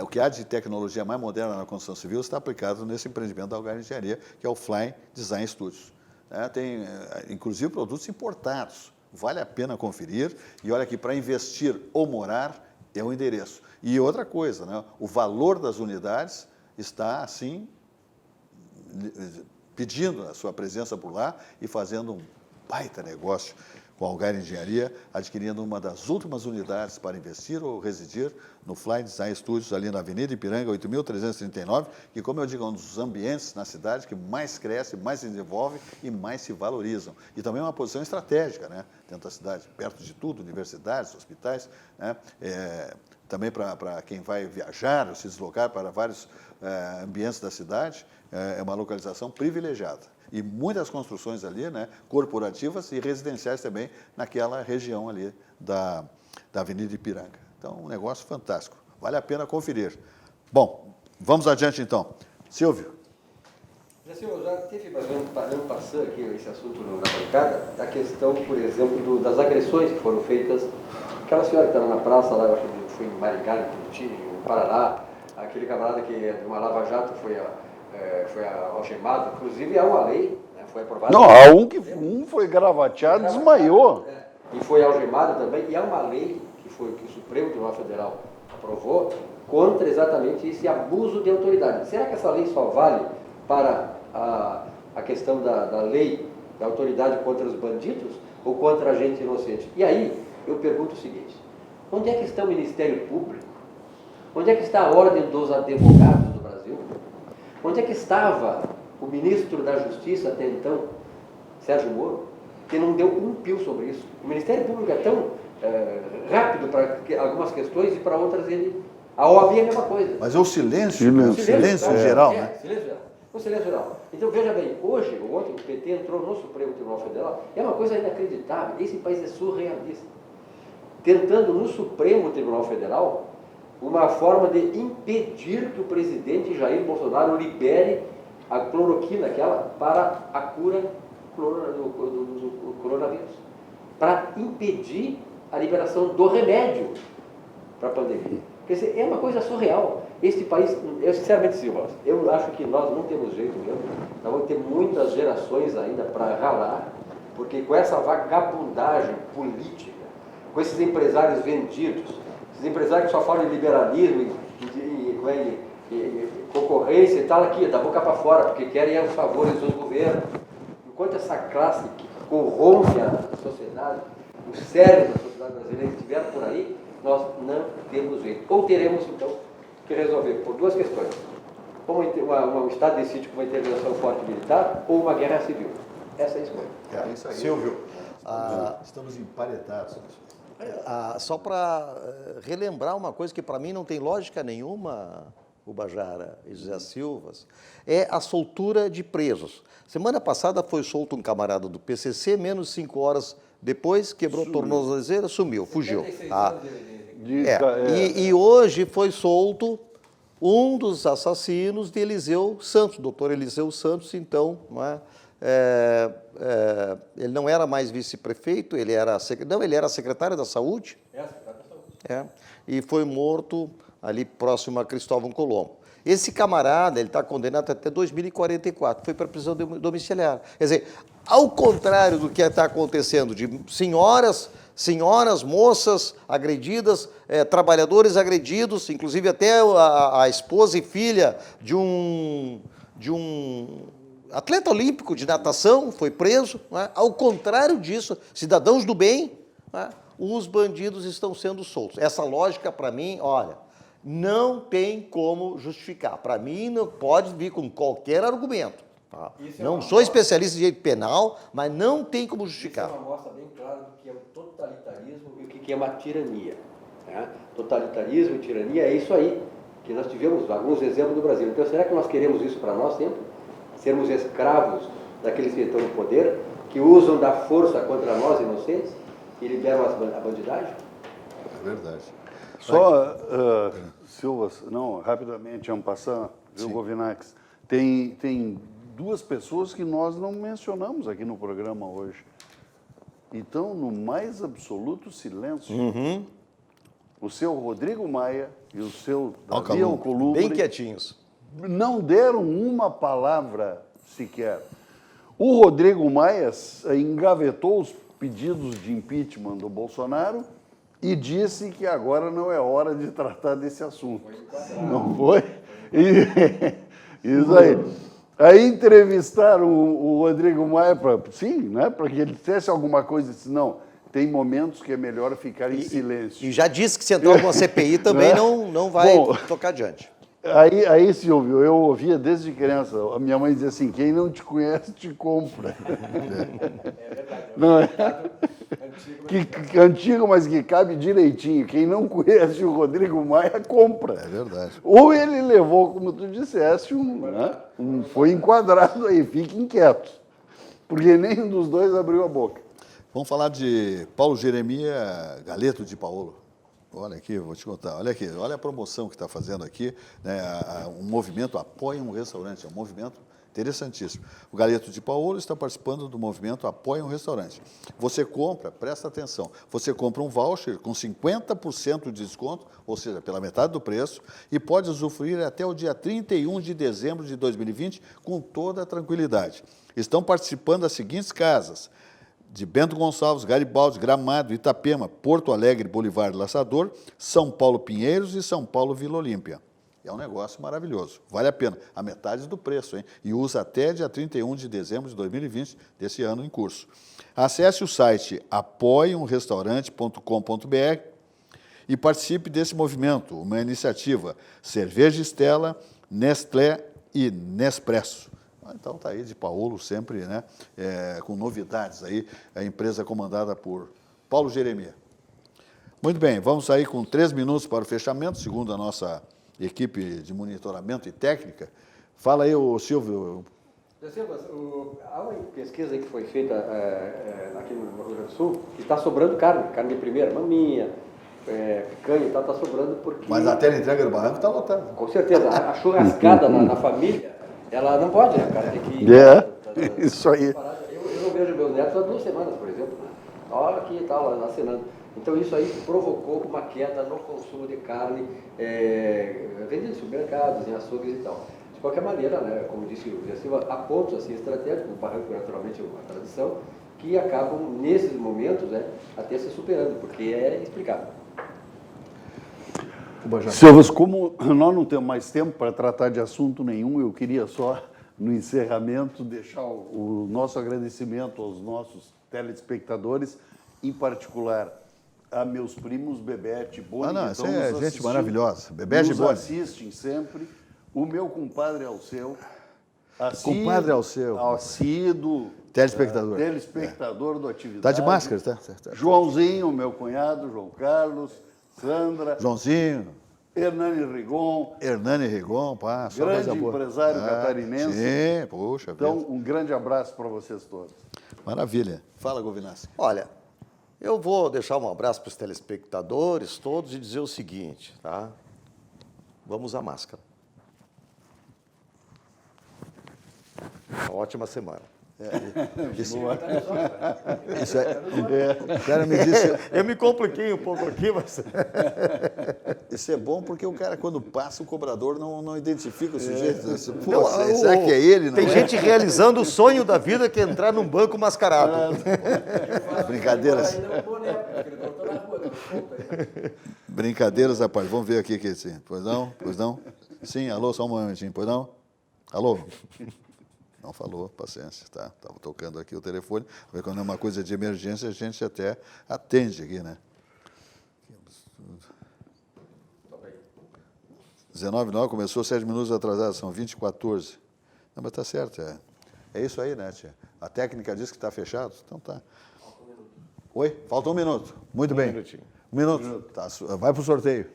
O que há de tecnologia mais moderna na construção civil está aplicado nesse empreendimento da Algar Engenharia, que é o Fly Design Studios. Tem, inclusive, produtos importados. Vale a pena conferir. E olha aqui, para investir ou morar, é o endereço. E outra coisa, né? O valor das unidades está, assim, pedindo a sua presença por lá e fazendo um baita negócio com a Algar Engenharia, adquirindo uma das últimas unidades para investir ou residir no Fly Design Studios, ali na Avenida Ipiranga, 8.339, que, como eu digo, é um dos ambientes na cidade que mais cresce, mais se desenvolve e mais se valorizam. E também é uma posição estratégica, né, dentro da cidade, perto de tudo, universidades, hospitais, né, também para quem vai viajar ou se deslocar para vários ambientes da cidade, é uma localização privilegiada. E muitas construções ali, né, corporativas e residenciais também, naquela região ali da Avenida Ipiranga. Então, um negócio fantástico. Vale a pena conferir. Bom, vamos adiante então. Silvio, Silva, já teve ano passando aqui esse assunto na bancada, a questão, por exemplo, das agressões que foram feitas. Aquela senhora que estava na praça lá, eu acho que foi em Maringá, em Tuti, no Paraná, aquele camarada que de uma lava-jato foi algemado, inclusive há uma lei, né, foi aprovada. Não, há um foi gravateado, desmaiou. E foi algemado também, e há uma lei que o Supremo Tribunal Federal aprovou contra exatamente esse abuso de autoridade. Será que essa lei só vale para a questão da lei, da autoridade contra os bandidos ou contra a gente inocente? E aí, eu pergunto o seguinte, onde é que está o Ministério Público? Onde é que está a Ordem dos Advogados do Brasil? Onde é que estava o ministro da Justiça até então, Sérgio Moro, que não deu um pio sobre isso? O Ministério Público é tão rápido para algumas questões e para outras a OAB é a mesma coisa. Mas é o silêncio geral, né? Silêncio geral. O silêncio geral. Então, veja bem, ontem o PT entrou no Supremo Tribunal Federal, é uma coisa inacreditável, esse país é surrealista. Tentando no Supremo Tribunal Federal uma forma de impedir que o presidente Jair Bolsonaro libere a cloroquina, aquela, para a cura do coronavírus. Para impedir a liberação do remédio para a pandemia. Quer dizer, é uma coisa surreal. Este país, eu sinceramente, Silva, eu acho que nós não temos jeito mesmo. Nós vamos ter muitas gerações ainda para ralar, porque com essa vagabundagem política, com esses empresários vendidos, esses empresários que só falam de liberalismo e concorrência e tal, aqui, da boca para fora, porque querem os favores dos governos. Enquanto essa classe que corrompe a sociedade, o cérebro da sociedade brasileira estiver por aí, nós não temos jeito. Ou teremos, então, que resolver por duas questões. Um estado de sítio com uma intervenção forte militar ou uma guerra civil. Essa é a escolha. É isso aí. Silvio, Estamos emparedados. só para relembrar uma coisa que para mim não tem lógica nenhuma, Ubajara e José Silvas, é a soltura de presos. Semana passada foi solto um camarada do PCC, menos 5 horas depois, quebrou a tornozeleira, sumiu, fugiu. E hoje foi solto um dos assassinos de Eliseu Santos, doutor Eliseu Santos, então, não é? Ele não era mais vice-prefeito, ele era secretário da Saúde. Secretário da Saúde. E foi morto ali próximo a Cristóvão Colombo. Esse camarada, ele está condenado até 2044, foi para prisão domiciliar. Quer dizer, ao contrário do que está acontecendo, de senhoras, moças agredidas, trabalhadores agredidos, inclusive até a esposa e filha de um atleta olímpico de natação foi preso. Né? Ao contrário disso, cidadãos do bem, né? Os bandidos estão sendo soltos. Essa lógica, para mim, olha, não tem como justificar. Para mim, não pode vir com qualquer argumento. Tá? Não sou especialista em direito penal, mas não tem como justificar. Isso é uma mostra bem clara do que é o totalitarismo e o que é uma tirania. Né? Totalitarismo e tirania é isso aí, que nós tivemos alguns exemplos do Brasil. Então, será que nós queremos isso para nós sempre? Sermos escravos daqueles que estão no poder, que usam da força contra nós inocentes e liberam a bandidagem? É verdade. Só, Silvas, não, rapidamente, en passant, viu, Govinax? Tem duas pessoas que nós não mencionamos aqui no programa hoje. Então, no mais absoluto silêncio, o seu Rodrigo Maia e o seu Davi Alcolumbre bem quietinhos. Não deram uma palavra sequer. O Rodrigo Maia engavetou os pedidos de impeachment do Bolsonaro e disse que agora não é hora de tratar desse assunto. Não foi? Isso aí. Aí entrevistaram o Rodrigo Maia para que ele dissesse alguma coisa. Disse, não, tem momentos que é melhor ficar em silêncio. E já disse que se entrar alguma CPI também não vai tocar adiante. Aí, Silvio, eu ouvia desde criança, a minha mãe dizia assim, quem não te conhece, te compra. É verdade. Não é? Antigo, mas que cabe direitinho. Quem não conhece o Rodrigo Maia, compra. É verdade. Ou ele levou, como tu disseste, foi enquadrado aí, fique inquieto. Porque nenhum dos dois abriu a boca. Vamos falar de Paulo Jeremias Galeto de Paolo. Olha aqui, vou te contar. Olha aqui, olha a promoção que está fazendo aqui. Né? Um movimento Apoia um Restaurante. É um movimento Interessantíssimo. O Galeto de Paolo está participando do movimento Apoie um Restaurante. Você compra, presta atenção, você compra um voucher com 50% de desconto, ou seja, pela metade do preço, e pode usufruir até o dia 31 de dezembro de 2020 com toda a tranquilidade. Estão participando as seguintes casas: de Bento Gonçalves, Garibaldi, Gramado, Itapema, Porto Alegre, Bolivar, Laçador, São Paulo Pinheiros e São Paulo Vila Olímpia. É um negócio maravilhoso, vale a pena, a metade do preço, hein? E usa até dia 31 de dezembro de 2020, desse ano em curso. Acesse o site apoieumrestaurante.com.br e participe desse movimento, uma iniciativa Cerveja Stella, Nestlé e Nespresso. Então está aí de Paolo sempre, né, com novidades aí, a empresa comandada por Paulo Jeremias. Muito bem, vamos sair com 3 minutos para o fechamento, segundo a nossa equipe de monitoramento e técnica. Fala aí, Silvio. Silvio, há uma pesquisa que foi feita aqui no Rio Grande do Sul, que está sobrando carne de primeira, maminha, picanha e tal, está sobrando porque... Mas a teleentrega do barranco está lotada. Com certeza, a churrascada na família, ela não pode, né? O cara tem que... Isso aí. Eu não vejo meus netos há 2 semanas, por exemplo. Né? Olha aqui e tal, acenando. Então isso aí provocou uma queda no consumo de carne vendida em supermercados, em açougues e tal. De qualquer maneira, né, como disse o Zé Silva, há pontos assim, estratégicos, o barranco naturalmente é uma tradição, que acabam, nesses momentos, né, até se superando, porque é explicável. Silvio, como nós não temos mais tempo para tratar de assunto nenhum, eu queria só, no encerramento, deixar o nosso agradecimento aos nossos telespectadores, em particular a meus primos Bebete e Boni. Isso é gente maravilhosa. Bebete e Boni. Nos assistem sempre. O meu compadre Alceu. Compadre Alceu. Assíduo. Telespectador. Telespectador do Atividade. Está de máscara, tá? Joãozinho, meu cunhado, João Carlos, Sandra. Joãozinho. Hernani Rigon. Pá, só grande empresário catarinense. Sim, poxa. Então, um grande abraço para vocês todos. Maravilha. Fala, Govinassi. Olha, eu vou deixar um abraço para os telespectadores todos e dizer o seguinte, tá? Vamos usar máscara. Uma ótima semana. Isso é. O cara me disse. Eu me compliquei um pouco aqui, mas. Isso é bom porque o cara, quando passa, o cobrador não identifica o sujeito. Pô, será que é ele? Não tem gente realizando o sonho da vida, que é entrar num banco mascarado. Brincadeiras. Brincadeiras, rapaz. Vamos ver aqui. Pois não? Sim, alô, só um momentinho. Pois não? Alô? Não falou, paciência, tá? Estava tocando aqui o telefone. Quando é uma coisa de emergência, a gente até atende aqui, né? 19h09, começou 7 minutos atrasados, são 20h14. Não, mas tá certo, é isso aí, né, tia? A técnica diz que está fechado, então tá. Oi? Falta 1 minuto. Muito bem. Minutinho. 1 minuto. Tá, vai para o sorteio.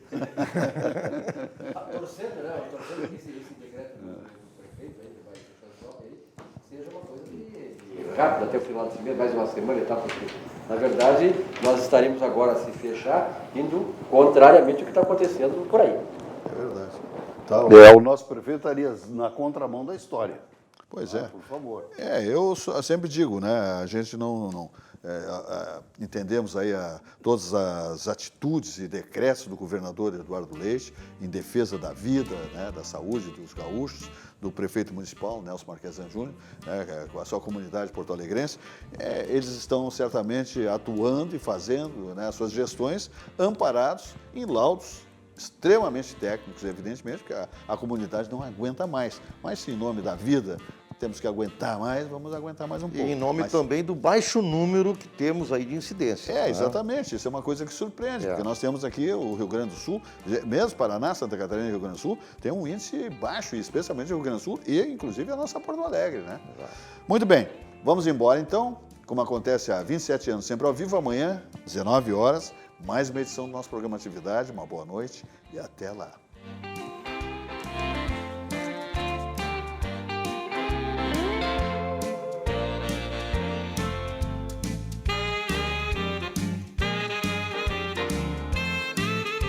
Torcendo, né? Torcendo que esse decreto do prefeito aí, que vai fechar o shopping aí, seja uma coisa de rápido até o final desse mês, mais uma semana e tal, porque, na verdade, nós estaremos agora a se fechar, indo contrariamente ao que está acontecendo por aí. É verdade. O nosso prefeito estaria na contramão da história. Pois é. Por favor. Eu sempre digo, né? A gente entendemos aí todas as atitudes e decretos do governador Eduardo Leite em defesa da vida, né, da saúde dos gaúchos, do prefeito municipal, Nelson Marquesan Júnior, né, com a sua comunidade porto-alegrense. Eles estão certamente atuando e fazendo, né, as suas gestões amparados em laudos extremamente técnicos, evidentemente, porque a comunidade não aguenta mais. Mas se em nome da vida temos que aguentar mais, vamos aguentar mais um pouco. E em nome também do baixo número que temos aí de incidência. Exatamente. Isso é uma coisa que surpreende, porque nós temos aqui o Rio Grande do Sul, mesmo Paraná, Santa Catarina e Rio Grande do Sul, tem um índice baixo, especialmente o Rio Grande do Sul e, inclusive, a nossa Porto Alegre, né? Muito bem. Vamos embora, então. Como acontece há 27 anos, sempre ao vivo, amanhã, 19h, mais uma edição do nosso programa Atividade. Uma boa noite e até lá.